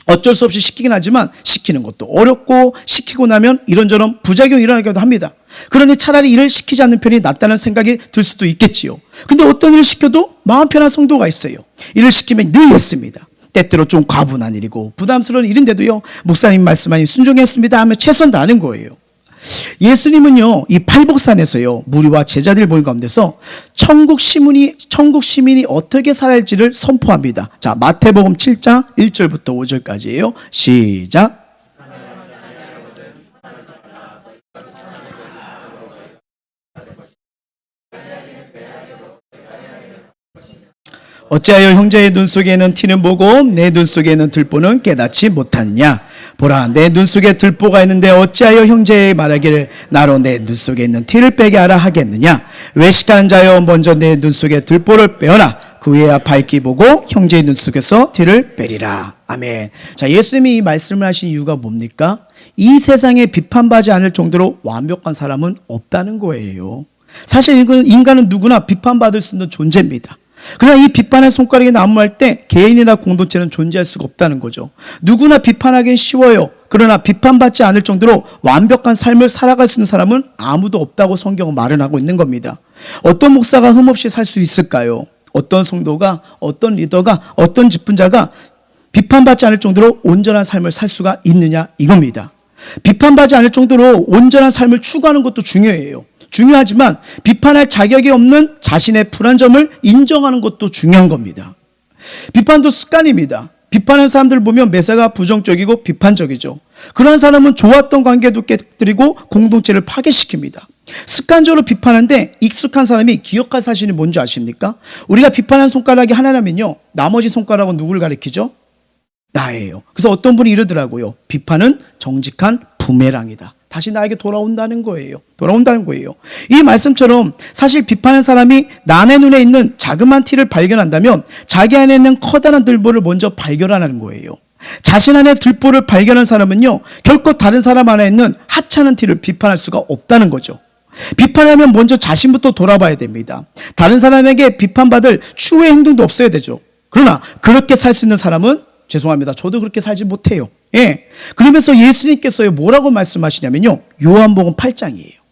Speaker 1: 어쩔 수 없이 시키긴 하지만 시키는 것도 어렵고, 시키고 나면 이런저런 부작용이 일어나기도 합니다. 그러니 차라리 일을 시키지 않는 편이 낫다는 생각이 들 수도 있겠지요. 근데 어떤 일을 시켜도 마음 편한 성도가 있어요. 일을 시키면 늘 했습니다. 때때로 좀 과분한 일이고 부담스러운 일인데도요, 목사님 말씀하니 순종했습니다 하면 최선 다하는 거예요. 예수님은요, 이 팔복산에서요, 무리와 제자들 보는 가운데서 천국 시민이 어떻게 살아할지를 선포합니다. 자, 마태복음 7장 1절부터 5절까지예요. 시작. 어찌하여 형제의 눈 속에는 티는 보고 내 눈 속에는 들보는 깨닫지 못하느냐? 보라, 내 눈 속에 들보가 있는데 어찌하여 형제의 말하기를 나로 내 눈 속에 있는 티를 빼게 하라 하겠느냐? 외식하는 자여, 먼저 내 눈 속에 들보를 빼어라. 그 후에야 밝히 보고 형제의 눈 속에서 티를 빼리라. 아멘. 자, 예수님이 이 말씀을 하신 이유가 뭡니까? 이 세상에 비판받지 않을 정도로 완벽한 사람은 없다는 거예요. 사실 인간은 누구나 비판받을 수 있는 존재입니다. 그러나 이 비판의 손가락이 난무할 때 개인이나 공동체는 존재할 수가 없다는 거죠. 누구나 비판하기는 쉬워요. 그러나 비판받지 않을 정도로 완벽한 삶을 살아갈 수 있는 사람은 아무도 없다고 성경은 말을 하고 있는 겁니다. 어떤 목사가 흠없이 살 수 있을까요? 어떤 성도가, 어떤 리더가, 어떤 직분자가 비판받지 않을 정도로 온전한 삶을 살 수가 있느냐, 이겁니다. 비판받지 않을 정도로 온전한 삶을 추구하는 것도 중요해요. 중요하지만 비판할 자격이 없는 자신의 불안점을 인정하는 것도 중요한 겁니다. 비판도 습관입니다. 비판하는 사람들을 보면 매사가 부정적이고 비판적이죠. 그러한 사람은 좋았던 관계도 깨뜨리고 공동체를 파괴시킵니다. 습관적으로 비판하는데 익숙한 사람이 기억할 사실이 뭔지 아십니까? 우리가 비판한 손가락이 하나라면요, 나머지 손가락은 누구를 가리키죠? 나예요. 그래서 어떤 분이 이러더라고요. 비판은 정직한 부메랑이다. 다시 나에게 돌아온다는 거예요. 이 말씀처럼 사실 비판하는 사람이 남의 눈에 있는 자그마한 티를 발견한다면 자기 안에 있는 커다란 들보를 먼저 발견하는 거예요. 자신 안에 들보를 발견한 사람은요, 결코 다른 사람 안에 있는 하찮은 티를 비판할 수가 없다는 거죠. 비판하면 먼저 자신부터 돌아봐야 됩니다. 다른 사람에게 비판받을 추후의 행동도 없어야 되죠. 그러나 그렇게 살 수 있는 사람은 죄송합니다. 저도 그렇게 살지 못해요. 예. 그러면서 예수님께서요, 뭐라고 말씀하시냐면요. 요한복음 8장이에요.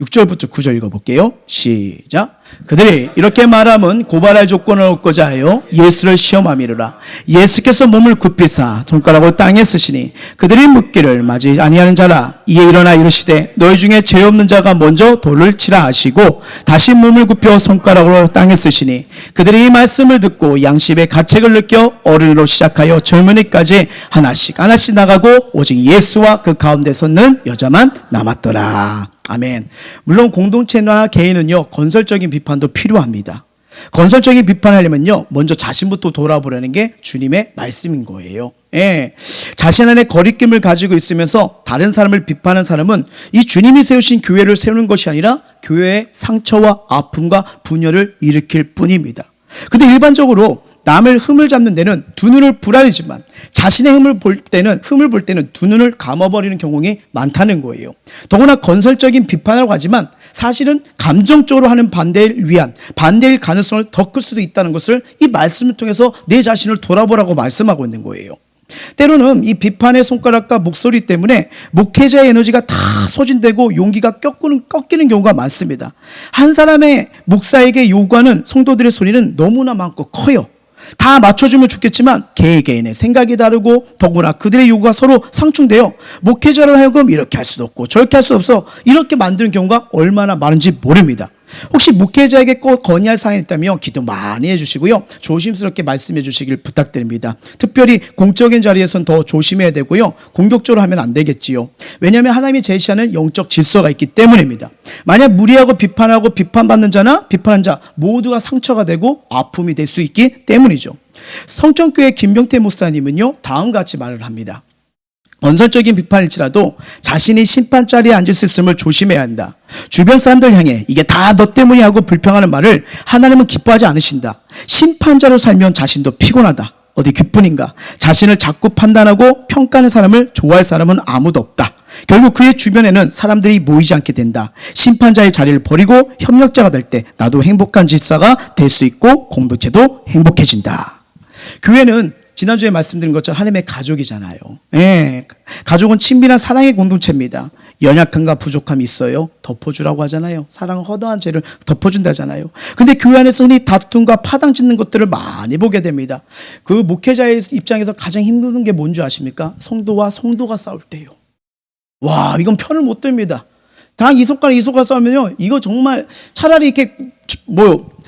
Speaker 1: 6절부터 9절 읽어볼게요. 시작. 그들이 이렇게 말함은 고발할 조건을 얻고자 하여 예수를 시험함이로라. 예수께서 몸을 굽히사 손가락을 땅에 쓰시니 그들이 묻기를 맞이 아니하는 자라. 이에 일어나 이르시되 너희 중에 죄 없는 자가 먼저 돌을 치라 하시고 다시 몸을 굽혀 손가락으로 땅에 쓰시니 그들이 이 말씀을 듣고 양심의 가책을 느껴 어른으로 시작하여 젊은이까지 하나씩 하나씩 나가고 오직 예수와 그 가운데 섰는 여자만 남았더라. 아멘. 물론 공동체나 개인은요, 건설적인 비판도 필요합니다. 건설적인 비판하려면요, 먼저 자신부터 돌아보려는 게 주님의 말씀인 거예요. 예. 자신 안에 거리낌을 가지고 있으면서 다른 사람을 비판하는 사람은 이 주님이 세우신 교회를 세우는 것이 아니라 교회의 상처와 아픔과 분열을 일으킬 뿐입니다. 근데 일반적으로 남을 흠을 잡는 데는 두 눈을 불아리지만 자신의 흠을 볼 때는 두 눈을 감아버리는 경우가 많다는 거예요. 더구나 건설적인 비판이라고 하지만 사실은 감정적으로 하는 반대일 가능성을 더 클 수도 있다는 것을 이 말씀을 통해서 내 자신을 돌아보라고 말씀하고 있는 거예요. 때로는 이 비판의 손가락과 목소리 때문에 목회자의 에너지가 다 소진되고 용기가 꺾이는 경우가 많습니다. 한 사람의 목사에게 요구하는 성도들의 소리는 너무나 많고 커요. 다 맞춰주면 좋겠지만 개개인의 생각이 다르고 더구나 그들의 요구가 서로 상충되어 목회자로 하여금 이렇게 할 수도 없고 저렇게 할 수 없어 이렇게 만드는 경우가 얼마나 많은지 모릅니다. 혹시 목회자에게 꼭 건의할 사항이 있다면 기도 많이 해주시고요. 조심스럽게 말씀해 주시길 부탁드립니다. 특별히 공적인 자리에서는 더 조심해야 되고요. 공격적으로 하면 안 되겠지요. 왜냐하면 하나님이 제시하는 영적 질서가 있기 때문입니다. 만약 무리하고 비판하고 비판받는 자나 비판한 자 모두가 상처가 되고 아픔이 될 수 있기 때문이죠. 성천교회 김병태 목사님은요, 다음과 같이 말을 합니다. 건설적인 비판일지라도 자신이 심판 자리에 앉을 수 있음을 조심해야 한다. 주변 사람들 향해 이게 다 너 때문이야 하고 불평하는 말을 하나님은 기뻐하지 않으신다. 심판자로 살면 자신도 피곤하다. 어디 그뿐인가. 자신을 자꾸 판단하고 평가하는 사람을 좋아할 사람은 아무도 없다. 결국 그의 주변에는 사람들이 모이지 않게 된다. 심판자의 자리를 버리고 협력자가 될 때 나도 행복한 집사가 될 수 있고 공동체도 행복해진다. 교회는 지난주에 말씀드린 것처럼 하나님의 가족이잖아요. 예, 가족은 친밀한 사랑의 공동체입니다. 연약함과 부족함이 있어요. 덮어주라고 하잖아요. 사랑은 허다한 죄를 덮어준다잖아요. 근데 교회 안에서 흔히 다툼과 파당 짓는 것들을 많이 보게 됩니다. 그 목회자의 입장에서 가장 힘든 게 뭔지 아십니까? 성도와 성도가 싸울 때요. 와, 이건 편을 못 듭니다. 다 이속과 싸우면요, 이거 정말 차라리 이렇게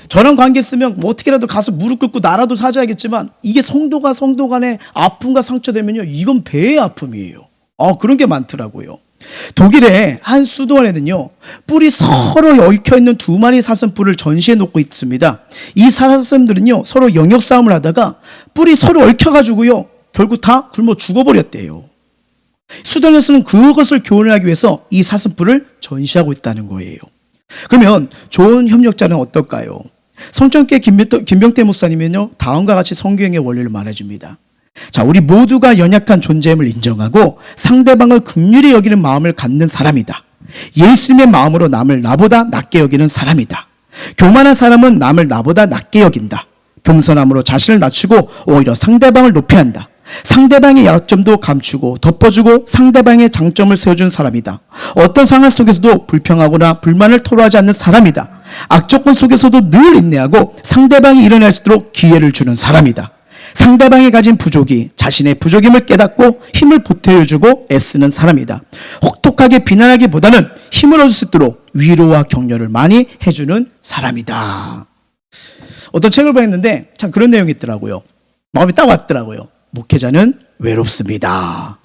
Speaker 1: 저런 관계 있으면 뭐 어떻게라도 가서 무릎 꿇고 나라도 사줘야겠지만 이게 성도가 성도 간에 아픔과 상처되면요, 이건 배의 아픔이에요. 그런 게 많더라고요. 독일의 한 수도원에는요, 뿔이 서로 얽혀있는 두 마리 사슴뿔을 전시해 놓고 있습니다. 이 사슴들은요, 서로 영역 싸움을 하다가 뿔이 서로 얽혀가지고요, 결국 다 굶어 죽어버렸대요. 수도원에서는 그것을 교훈하기 위해서 이 사슴뿔을 전시하고 있다는 거예요. 그러면 좋은 협력자는 어떨까요? 성천교회 김병태 목사님은요, 다음과 같이 성경의 원리를 말해줍니다. 자, 우리 모두가 연약한 존재임을 인정하고 상대방을 긍휼히 여기는 마음을 갖는 사람이다. 예수님의 마음으로 남을 나보다 낮게 여기는 사람이다. 교만한 사람은 남을 나보다 낮게 여긴다. 겸손함으로 자신을 낮추고 오히려 상대방을 높여야 한다. 상대방의 약점도 감추고 덮어주고 상대방의 장점을 세워주는 사람이다. 어떤 상황 속에서도 불평하거나 불만을 토로하지 않는 사람이다. 악조건 속에서도 늘 인내하고 상대방이 일어날 수 있도록 기회를 주는 사람이다. 상대방이 가진 부족이 자신의 부족임을 깨닫고 힘을 보태어주고 애쓰는 사람이다. 혹독하게 비난하기보다는 힘을 얻을 수 있도록 위로와 격려를 많이 해주는 사람이다. 어떤 책을 봤는데 참 그런 내용이 있더라고요. 마음이 딱 왔더라고요. 목회자는 외롭습니다.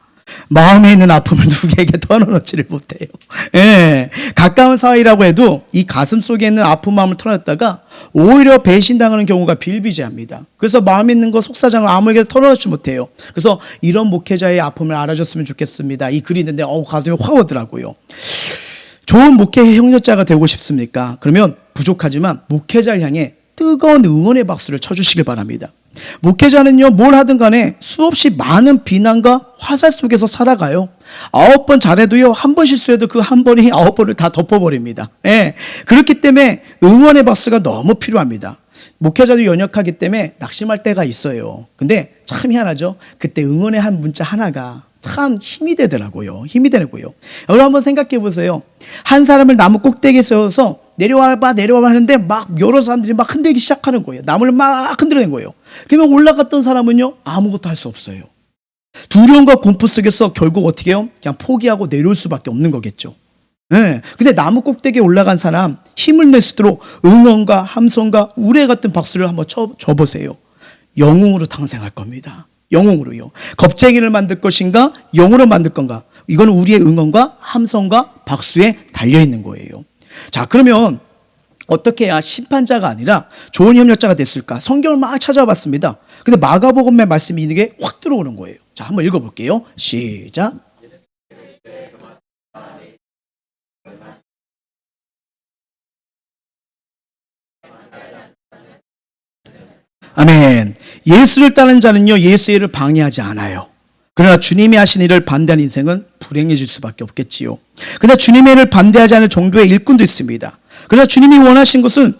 Speaker 1: 마음에 있는 아픔을 누구에게 털어놓지를 못해요. 예, 가까운 사이라고 해도 이 가슴 속에 있는 아픈 마음을 털어놨다가 오히려 배신당하는 경우가 비일비재합니다. 그래서 마음에 있는 거 속사정을 아무에게도 털어놓지 못해요. 그래서 이런 목회자의 아픔을 알아줬으면 좋겠습니다. 이 글이 있는데 가슴이 확 오더라고요. 좋은 목회 협력자가 되고 싶습니까? 그러면 부족하지만 목회자를 향해 뜨거운 응원의 박수를 쳐주시길 바랍니다. 목회자는요, 뭘 하든 간에 수없이 많은 비난과 화살 속에서 살아가요. 9번 잘해도요, 한 번 실수해도 그 한 번이 9번을 다 덮어버립니다. 예. 그렇기 때문에 응원의 박수가 너무 필요합니다. 목회자도 연약하기 때문에 낙심할 때가 있어요. 근데 참 희한하죠. 그때 응원의 한 문자 하나가 참 힘이 되더라고요. 힘이 되고요. 여러분 한번 생각해 보세요. 한 사람을 나무 꼭대기에 세워서 내려와봐 하는데 막 여러 사람들이 막 흔들기 시작하는 거예요. 나무를 막 흔들어낸 거예요. 그러면 올라갔던 사람은요, 아무것도 할 수 없어요. 두려움과 공포 속에서 결국 어떻게 해요? 그냥 포기하고 내려올 수밖에 없는 거겠죠. 네. 근데 나무 꼭대기에 올라간 사람 힘을 낼 수 있도록 응원과 함성과 우레 같은 박수를 한번 쳐보세요. 영웅으로 탄생할 겁니다. 영웅으로요. 겁쟁이를 만들 것인가 영웅으로 만들 건가, 이거는 우리의 응원과 함성과 박수에 달려있는 거예요. 자, 그러면 어떻게 해야 심판자가 아니라 좋은 협력자가 됐을까? 성경을 막 찾아봤습니다. 근데 마가복음의 말씀이 있는 게 확 들어오는 거예요. 자, 한번 읽어볼게요. 시작. 아멘. 예수를 따르는 자는요, 예수의 일을 방해하지 않아요. 그러나 주님이 하신 일을 반대하는 인생은 불행해질 수밖에 없겠지요. 그러나 주님의 일을 반대하지 않을 정도의 일꾼도 있습니다. 그러나 주님이 원하신 것은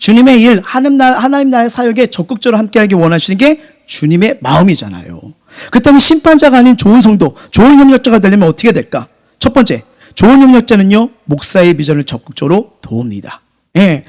Speaker 1: 주님의 일, 하나님 나라의 사역에 적극적으로 함께하기 원하시는 게 주님의 마음이잖아요. 그렇다면 심판자가 아닌 좋은 성도, 좋은 협력자가 되려면 어떻게 될까? 첫 번째, 좋은 협력자는요, 목사의 비전을 적극적으로 도웁니다. 예,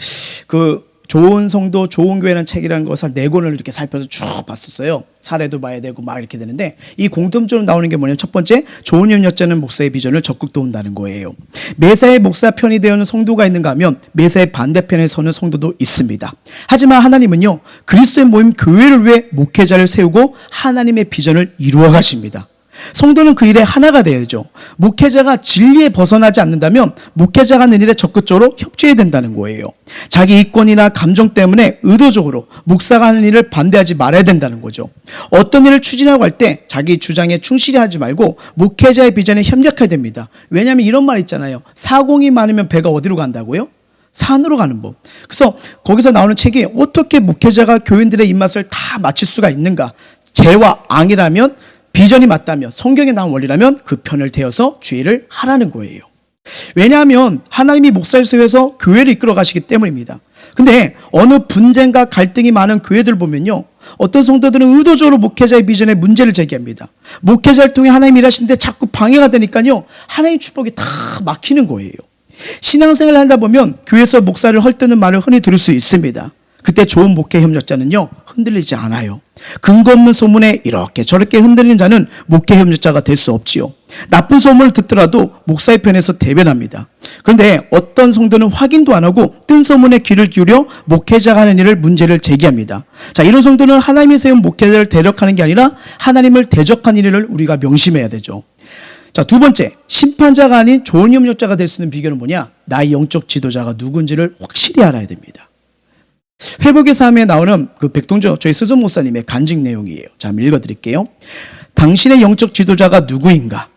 Speaker 1: 좋은 성도, 좋은 교회라는 책이라는 것을 4권을 이렇게 살펴서 쭉 봤었어요. 사례도 봐야 되고 막 이렇게 되는데, 이 공통적으로 나오는 게 뭐냐면, 첫 번째, 좋은 협력자는 목사의 비전을 적극 도운다는 거예요. 매사에 목사 편이 되어 있는 성도가 있는가 하면 매사의 반대편에 서는 성도도 있습니다. 하지만 하나님은요, 그리스도의 모임 교회를 위해 목회자를 세우고 하나님의 비전을 이루어 가십니다. 성도는 그 일에 하나가 되어야죠. 목회자가 진리에 벗어나지 않는다면 목회자가 하는 일에 적극적으로 협조해야 된다는 거예요. 자기 이권이나 감정 때문에 의도적으로 목사가 하는 일을 반대하지 말아야 된다는 거죠. 어떤 일을 추진하고 할 때 자기 주장에 충실히 하지 말고 목회자의 비전에 협력해야 됩니다. 왜냐하면 이런 말 있잖아요. 사공이 많으면 배가 어디로 간다고요? 산으로 가는 법. 그래서 거기서 나오는 책이 어떻게 목회자가 교인들의 입맛을 다 맞출 수가 있는가. 재와 앙이라면, 비전이 맞다면, 성경에 나온 원리라면 그 편을 대어서 주의를 하라는 거예요. 왜냐하면 하나님이 목사를 세워서 교회를 이끌어 가시기 때문입니다. 근데 어느 분쟁과 갈등이 많은 교회들 보면요, 어떤 성도들은 의도적으로 목회자의 비전에 문제를 제기합니다. 목회자를 통해 하나님 일하시는데 자꾸 방해가 되니까요, 하나님 축복이 다 막히는 거예요. 신앙생활을 하다 보면 교회에서 목사를 헐뜯는 말을 흔히 들을 수 있습니다. 그때 좋은 목회 협력자는요, 흔들리지 않아요. 근거 없는 소문에 이렇게 저렇게 흔들리는 자는 목회 협력자가 될 수 없지요. 나쁜 소문을 듣더라도 목사의 편에서 대변합니다. 그런데 어떤 성도는 확인도 안 하고 뜬 소문에 귀를 기울여 목회자가 하는 일을 문제를 제기합니다. 자, 이런 성도는 하나님이 세운 목회자를 대적하는 게 아니라 하나님을 대적한 일을 우리가 명심해야 되죠. 자, 두 번째, 심판자가 아닌 좋은 협력자가 될 수 있는 비결은 뭐냐? 나의 영적 지도자가 누군지를 확실히 알아야 됩니다. 회복의 삶에 나오는 그 백동조 저희 스승 목사님의 간증 내용이에요. 자, 한번 읽어드릴게요. 당신의 영적 지도자가 누구인가?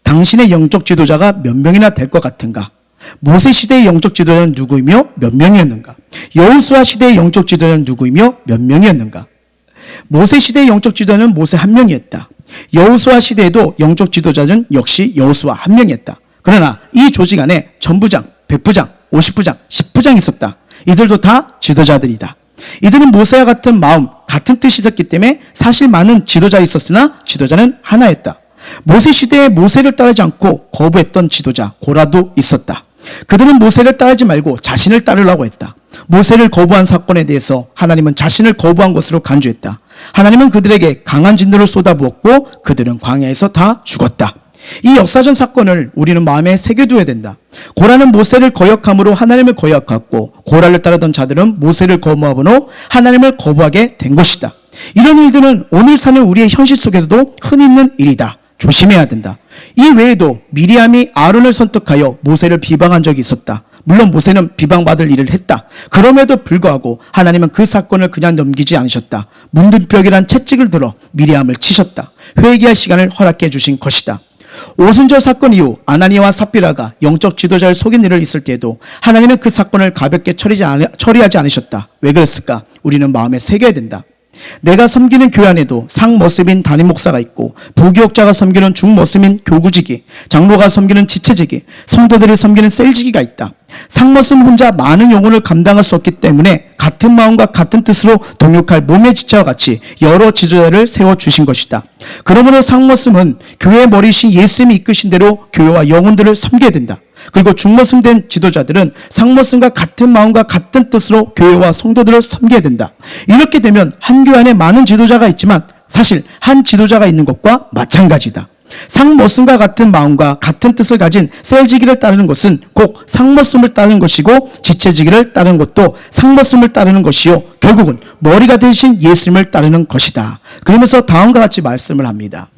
Speaker 1: 당신의 영적 지도자가 몇 명이나 될 것 같은가? 모세 시대의 영적 지도자는 누구이며 몇 명이었는가? 여호수아 시대의 영적 지도자는 누구이며 몇 명이었는가? 모세 시대의 영적 지도자는 모세 한 명이었다. 여호수아 시대에도 영적 지도자는 역시 여호수아 한 명이었다. 그러나 이 조직 안에 전부장, 백부장, 50부장, 10부장이 있었다. 이들도 다 지도자들이다. 이들은 모세와 같은 마음, 같은 뜻이었기 때문에 사실 많은 지도자가 있었으나 지도자는 하나였다. 모세 시대에 모세를 따르지 않고 거부했던 지도자 고라도 있었다. 그들은 모세를 따르지 말고 자신을 따르려고 했다. 모세를 거부한 사건에 대해서 하나님은 자신을 거부한 것으로 간주했다. 하나님은 그들에게 강한 진노를 쏟아부었고 그들은 광야에서 다 죽었다. 이 역사적 사건을 우리는 마음에 새겨두어야 된다. 고라는 모세를 거역함으로 하나님을 거역하고 고라를 따르던 자들은 모세를 거부함으로 하나님을 거부하게 된 것이다. 이런 일들은 오늘 사는 우리의 현실 속에서도 흔히 있는 일이다. 조심해야 된다. 이 외에도 미리암이 아론을 선택하여 모세를 비방한 적이 있었다. 물론 모세는 비방받을 일을 했다. 그럼에도 불구하고 하나님은 그 사건을 그냥 넘기지 않으셨다. 문둥병이란 채찍을 들어 미리암을 치셨다. 회개할 시간을 허락해 주신 것이다. 오순절 사건 이후 아나니아와 삽비라가 영적 지도자를 속인 일을 있을 때에도 하나님은 그 사건을 가볍게 처리하지 않으셨다. 왜 그랬을까? 우리는 마음에 새겨야 된다. 내가 섬기는 교회 안에도 상머슴인 담임 목사가 있고, 부교역자가 섬기는 중머슴인 교구직이, 장로가 섬기는 지체직이, 성도들이 섬기는 셀직이가 있다. 상머슴 혼자 많은 영혼을 감당할 수 없기 때문에 같은 마음과 같은 뜻으로 동역할 몸의 지체와 같이 여러 지도자를 세워주신 것이다. 그러므로 상머슴은 교회의 머리신 예수님이 이끄신 대로 교회와 영혼들을 섬겨야 된다. 그리고 중머슴된 지도자들은 상머슴과 같은 마음과 같은 뜻으로 교회와 성도들을 섬겨야 된다. 이렇게 되면 한 교회 안에 많은 지도자가 있지만 사실 한 지도자가 있는 것과 마찬가지다. 상머슴과 같은 마음과 같은 뜻을 가진 셀지기를 따르는 것은 꼭 상머슴을 따르는 것이고, 지체지기를 따르는 것도 상머슴을 따르는 것이요, 결국은 머리가 되신 예수님을 따르는 것이다. 그러면서 다음과 같이 말씀을 합니다.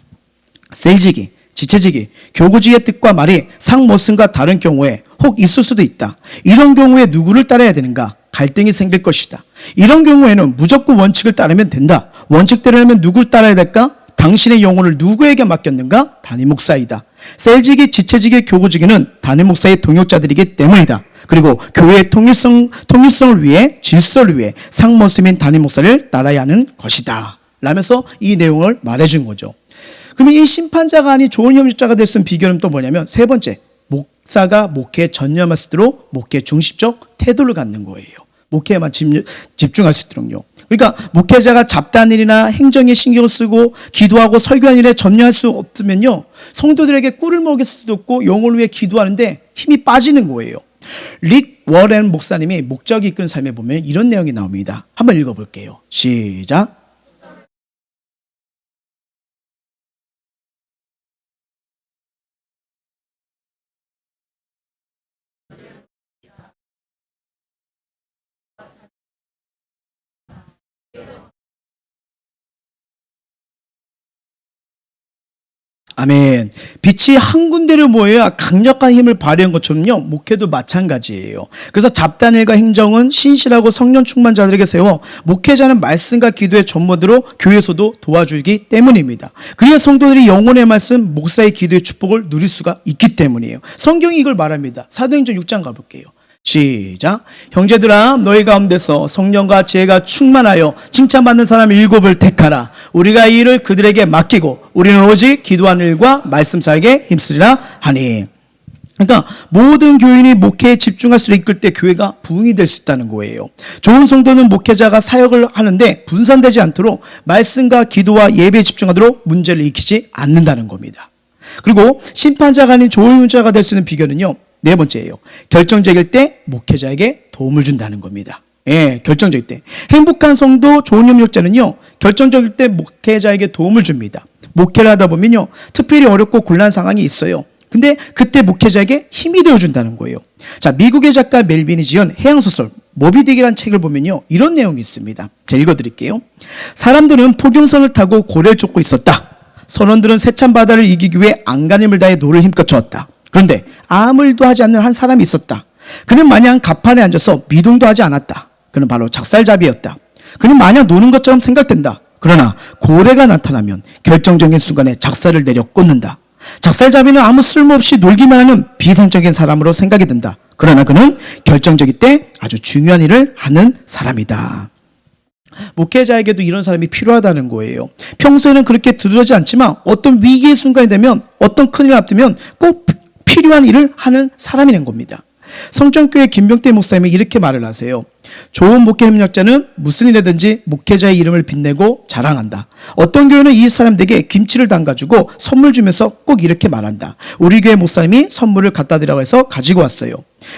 Speaker 1: 셀지기, 지체지기, 교구직의 뜻과 말이 상머슴과 다른 경우에 혹 있을 수도 있다. 이런 경우에 누구를 따라야 되는가? 갈등이 생길 것이다. 이런 경우에는 무조건 원칙을 따르면 된다. 원칙대로 하면 누구를 따라야 될까? 당신의 영혼을 누구에게 맡겼는가? 담임 목사이다. 셀직이, 지체직의 교구직에는 담임 목사의 동역자들이기 때문이다. 그리고 교회의 통일성을 위해, 질서를 위해 상머슴인 담임 목사를 따라야 하는 것이다. 라면서 이 내용을 말해준 거죠. 그러면 이 심판자가 아닌 좋은 협력자가 될 수 있는 비결은 또 뭐냐면, 세 번째, 목사가 목회에 전념할 수 있도록 목회 중심적 태도를 갖는 거예요. 목회에만 집중할 수 있도록요. 그러니까 목회자가 잡다한 일이나 행정에 신경을 쓰고 기도하고 설교하는 일에 전념할 수 없으면요, 성도들에게 꿀을 먹일 수도 없고 영혼을 위해 기도하는데 힘이 빠지는 거예요. 릭 워렌 목사님이 목적이 이끄는 삶에 보면 이런 내용이 나옵니다. 한번 읽어볼게요. 시작. 아멘. 빛이 한 군데를 모여야 강력한 힘을 발휘한 것처럼요, 목회도 마찬가지예요. 그래서 잡다한 일과 행정은 신실하고 성령 충만자들에게 세워 목회자는 말씀과 기도의 전문으로 교회에서도 도와주기 때문입니다. 그래야 성도들이 영혼의 말씀, 목사의 기도의 축복을 누릴 수가 있기 때문이에요. 성경이 이걸 말합니다. 사도행전 6장 가볼게요. 시작. 형제들아, 너희 가운데서 성령과 지혜가 충만하여 칭찬받는 사람 7을 택하라. 우리가 이 일을 그들에게 맡기고 우리는 오직 기도하는 일과 말씀 사역에 힘쓰리라 하니. 그러니까 모든 교인이 목회에 집중할 수 이끌 때 교회가 부흥이 될 수 있다는 거예요. 좋은 성도는 목회자가 사역을 하는데 분산되지 않도록 말씀과 기도와 예배에 집중하도록 문제를 일으키지 않는다는 겁니다. 그리고 심판자가 아닌 좋은 자가 될 수 있는 비결은요, 네 번째예요. 결정적일 때 목회자에게 도움을 준다는 겁니다. 예, 결정적일 때. 행복한 성도, 좋은 협력자는요, 결정적일 때 목회자에게 도움을 줍니다. 목회를 하다 보면요, 특별히 어렵고 곤란한 상황이 있어요. 근데 그때 목회자에게 힘이 되어준다는 거예요. 자, 미국의 작가 멜빈이 지은 해양소설 모비딕이라는 책을 보면요, 이런 내용이 있습니다. 제가 읽어드릴게요. 사람들은 포경선을 타고 고래를 쫓고 있었다. 선원들은 세찬 바다를 이기기 위해 안간힘을 다해 노를 힘껏 저었다. 그런데 아무 일도 하지 않는 한 사람이 있었다. 그는 마냥 갑판에 앉아서 미동도 하지 않았다. 그는 바로 작살잡이였다. 그는 마냥 노는 것처럼 생각된다. 그러나 고래가 나타나면 결정적인 순간에 작살을 내려 꽂는다. 작살잡이는 아무 쓸모없이 놀기만 하는 비상적인 사람으로 생각이 든다. 그러나 그는 결정적일 때 아주 중요한 일을 하는 사람이다. 목회자에게도 이런 사람이 필요하다는 거예요. 평소에는 그렇게 두드러지지 않지만 어떤 위기의 순간이 되면, 어떤 큰일을 앞두면 꼭 필요한 일을 하는 사람이 된 겁니다. 성전교회 김병태 목사님이 이렇게 말을 하세요. 좋은 목회 협력자는 무슨 일이든지 목회자의 이름을 빛내고 자랑한다. 어떤 교회는 이 사람들에게 김치를 담가주고 선물 주면서 꼭 이렇게 말한다. 우리 교회 목사님이 선물을 갖다 드리라고 해서 가지고 왔어요.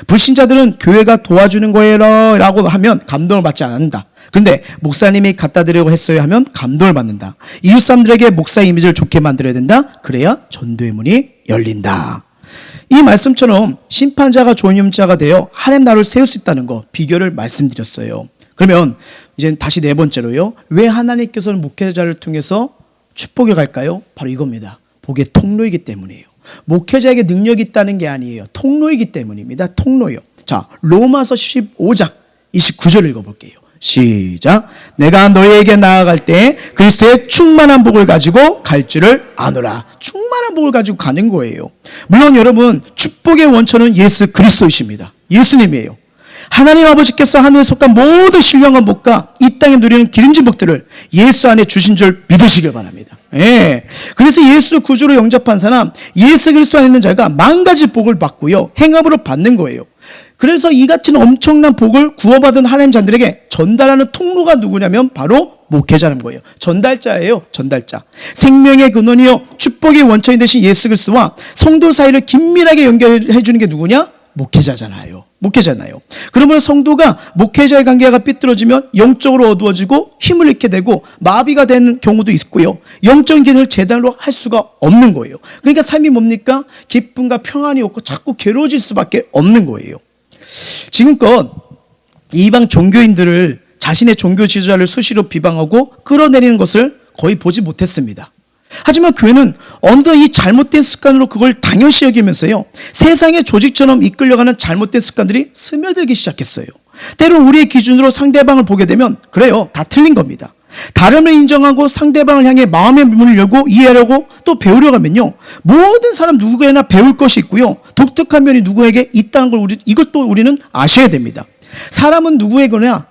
Speaker 1: 불신자들은 교회가 도와주는 거예요 라고 하면 감동을 받지 않는다. 그런데 목사님이 갖다 드리려고 했어요 하면 감동을 받는다. 이웃 사람들에게 목사의 이미지를 좋게 만들어야 된다. 그래야 전도의 문이 열린다. 이 말씀처럼 심판자가 좋은 협력자가 되어 하나님 나라를 세울 수 있다는 거, 비결을 말씀드렸어요. 그러면 이제 다시 네 번째로요, 왜 하나님께서는 목회자를 통해서 축복해 갈까요? 바로 이겁니다. 복의 통로이기 때문이에요. 목회자에게 능력이 있다는 게 아니에요. 통로이기 때문입니다. 통로요. 자, 로마서 15장 29절 읽어볼게요. 시작. 내가 너희에게 나아갈 때 그리스도의 충만한 복을 가지고 갈 줄을 아노라. 충만한 복을 가지고 가는 거예요. 물론 여러분, 축복의 원천은 예수 그리스도이십니다. 예수님이에요. 하나님 아버지께서 하늘에 속한 모든 신령한 복과 이 땅에 누리는 기름진 복들을 예수 안에 주신 줄 믿으시길 바랍니다. 예. 그래서 예수 구주로 영접한 사람, 예수 그리스도 안에 있는 자가 만 가지 복을 받고요, 행함으로 받는 거예요. 그래서 이 같은 엄청난 복을 구원받은 하나님 자들에게 전달하는 통로가 누구냐면 바로 목회자는 거예요. 전달자예요. 전달자. 생명의 근원이요 축복의 원천이 되신 예수 그리스도와 성도 사이를 긴밀하게 연결해 주는 게 누구냐? 목회자잖아요. 목회자나요. 그러면 성도가 목회자의 관계가 삐뚤어지면 영적으로 어두워지고 힘을 잃게 되고 마비가 되는 경우도 있고요. 영적인 기능을 제대로 할 수가 없는 거예요. 그러니까 삶이 뭡니까? 기쁨과 평안이 없고 자꾸 괴로워질 수밖에 없는 거예요. 지금껏 이방 종교인들을 자신의 종교 지도자를 수시로 비방하고 끌어내리는 것을 거의 보지 못했습니다. 하지만 교회는 어느덧 이 잘못된 습관으로 그걸 당연시 여기면서요, 세상의 조직처럼 이끌려가는 잘못된 습관들이 스며들기 시작했어요. 때로 우리의 기준으로 상대방을 보게 되면 그래요, 다 틀린 겁니다. 다름을 인정하고 상대방을 향해 마음의 문을 열고 이해하려고 또 배우려고 하면요, 모든 사람 누구에나 배울 것이 있고요, 독특한 면이 누구에게 있다는 걸 이것도 우리는 아셔야 됩니다. 사람은 누구에게나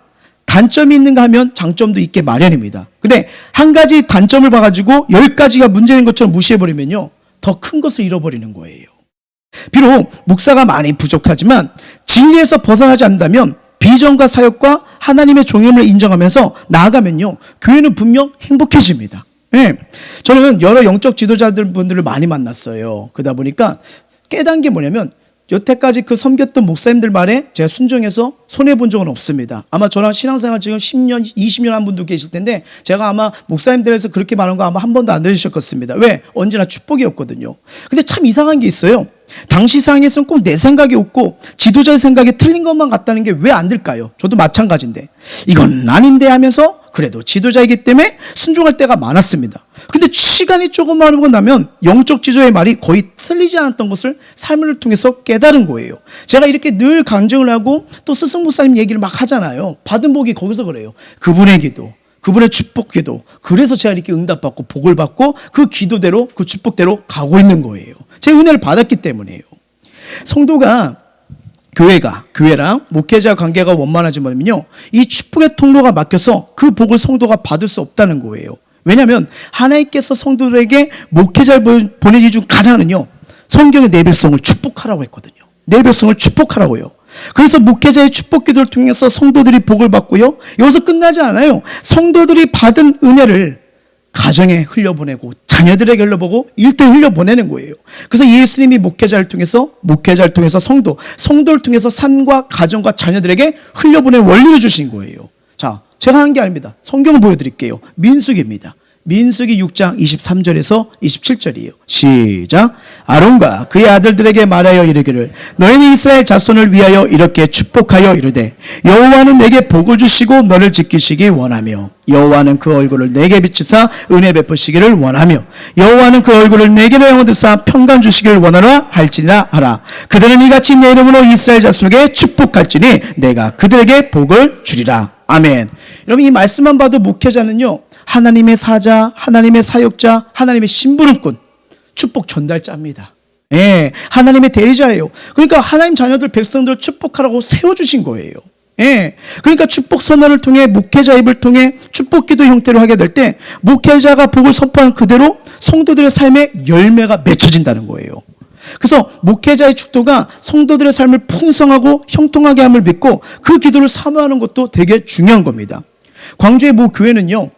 Speaker 1: 단점이 있는가 하면 장점도 있게 마련입니다. 근데 한 가지 단점을 봐가지고 10가지가 문제인 것처럼 무시해버리면요, 더 큰 것을 잃어버리는 거예요. 비록 목사가 많이 부족하지만 진리에서 벗어나지 않는다면 비전과 사역과 하나님의 종임을 인정하면서 나아가면요, 교회는 분명 행복해집니다. 네. 저는 여러 영적 지도자분들을 많이 만났어요. 그러다 보니까 깨달은 게 뭐냐면, 여태까지 그 섬겼던 목사님들 말에 제가 순종해서 손해본 적은 없습니다. 아마 저랑 신앙생활 지금 10년, 20년 한 분도 계실 텐데 제가 아마 목사님들에서 그렇게 말한 거 아마 한 번도 안 들으셨겠습니다. 왜? 언제나 축복이었거든요. 근데 참 이상한 게 있어요. 당시 상황에서는 꼭 내 생각이 없고 지도자의 생각이 틀린 것만 같다는 게 왜 안 될까요? 저도 마찬가지인데 이건 아닌데 하면서 그래도 지도자이기 때문에 순종할 때가 많았습니다. 근데 시간이 조금 흐르고 나면 영적 지도자의 말이 거의 틀리지 않았던 것을 삶을 통해서 깨달은 거예요. 제가 이렇게 늘 강정을 하고 또 스승 목사님 얘기를 막 하잖아요. 받은 복이 거기서 그래요. 그분의 기도, 그분의 축복 기도. 그래서 제가 이렇게 응답받고 복을 받고 그 기도대로 그 축복대로 가고 있는 거예요. 제 은혜를 받았기 때문이에요. 성도가 교회랑 목회자 관계가 원만하지만요, 이 축복의 통로가 막혀서 그 복을 성도가 받을 수 없다는 거예요. 왜냐하면 하나님께서 성도들에게 목회자를 보내기 중 가장은요, 성경의 내 백성을 축복하라고 했거든요. 내 백성을 축복하라고요. 그래서 목회자의 축복 기도를 통해서 성도들이 복을 받고요, 여기서 끝나지 않아요. 성도들이 받은 은혜를 가정에 흘려보내고 자녀들에게 흘려보고 일터에 흘려보내는 거예요. 그래서 예수님이 목회자를 통해서 성도를 통해서 삶과 가정과 자녀들에게 흘려보낸 원리를 주신 거예요. 자, 제가 한 게 아닙니다. 성경을 보여드릴게요. 민수기입니다. 민수기 6장 23절에서 27절이에요. 시작. 아론과 그의 아들들에게 말하여 이르기를 너희는 이스라엘 자손을 위하여 이렇게 축복하여 이르되 여호와는 내게 복을 주시고 너를 지키시기 원하며 여호와는 그 얼굴을 내게 비치사 은혜 베푸시기를 원하며 여호와는 그 얼굴을 내게로 영원드사 평강 주시기를 원하노라 할지니라 하라. 그들은 이같이 내 이름으로 이스라엘 자손에게 축복할지니 내가 그들에게 복을 주리라. 아멘. 여러분, 이 말씀만 봐도 목회자는요, 하나님의 사자, 하나님의 사역자, 하나님의 심부름꾼, 축복 전달자입니다. 예, 하나님의 대리자예요. 그러니까 하나님 자녀들, 백성들 축복하라고 세워주신 거예요. 예, 그러니까 축복 선언을 통해 목회자 입을 통해 축복 기도 형태로 하게 될 때 목회자가 복을 선포한 그대로 성도들의 삶에 열매가 맺혀진다는 거예요. 그래서 목회자의 축도가 성도들의 삶을 풍성하고 형통하게 함을 믿고 그 기도를 사모하는 것도 되게 중요한 겁니다. 광주의 모 교회는요,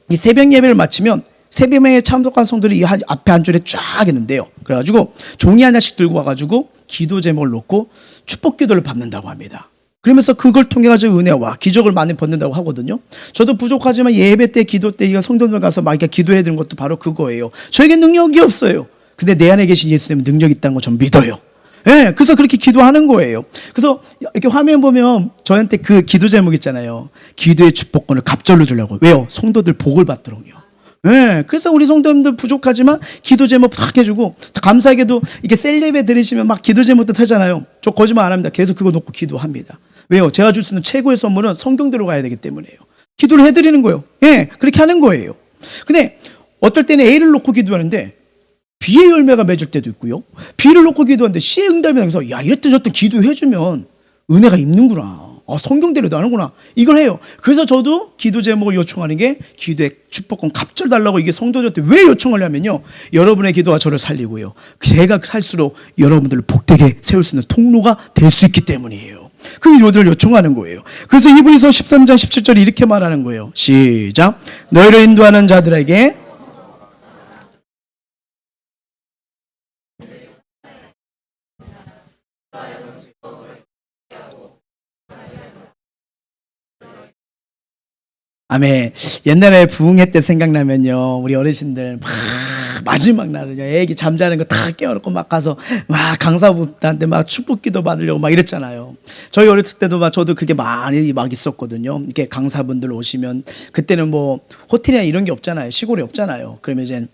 Speaker 1: 이 새벽 예배를 마치면 새벽에 참석한 성도들이 이 앞에 한 줄에 쫙 있는데요. 그래가지고 종이 하나씩 들고 와가지고 기도 제목을 놓고 축복 기도를 받는다고 합니다. 그러면서 그걸 통해 가지고 은혜와 기적을 많이 받는다고 하거든요. 저도 부족하지만 예배 때, 기도 때 성도들 가서 막 이렇게 기도해 드는 것도 바로 그거예요. 저에게 능력이 없어요. 근데 내 안에 계신 예수님은 능력이 있다는 거 전 믿어요. 예, 그래서 그렇게 기도하는 거예요. 그래서 이렇게 화면 보면 저한테 그 기도 제목 있잖아요. 기도의 축복권을 갑절로 주려고. 왜요? 성도들 복을 받도록요. 예, 그래서 우리 성도님들 부족하지만 기도 제목 딱 해주고, 감사하게도 이게 셀레베 들으시면 막 기도 제목도 타잖아요. 저 거짓말 안 합니다. 계속 그거 놓고 기도합니다. 왜요? 제가 줄 수 있는 최고의 선물은 성경대로 가야 되기 때문에요. 기도를 해드리는 거예요. 예, 그렇게 하는 거예요. 근데 어떨 때는 A를 놓고 기도하는데 B의 열매가 맺을 때도 있고요. B를 놓고 기도하는데 C의 응답이 나서 야, 이랬든 저랬든 기도해주면 은혜가 있는구나. 성경대로도 하는구나. 이걸 해요. 그래서 저도 기도 제목을 요청하는 게 기도의 축복권 갑절 달라고 이게 성도들한테 왜 요청을 하면요. 여러분의 기도가 저를 살리고요. 제가 살수록 여러분들을 복되게 세울 수 있는 통로가 될 수 있기 때문이에요. 그 기도를 요청하는 거예요. 그래서 히브리서 13장 17절이 이렇게 말하는 거예요. 시작. 너희를 인도하는 자들에게 아멘. 옛날에 부흥회 때 생각나면요, 우리 어르신들 막 마지막 날은요, 애기 잠자는 거 다 깨워놓고 막 가서 막 강사분들한테 막 축복기도 받으려고 막 이랬잖아요. 저희 어렸을 때도 막 저도 그게 많이 막 있었거든요. 이렇게 강사분들 오시면 그때는 뭐 호텔이나 이런 게 없잖아요. 시골에 없잖아요. 그러면 이제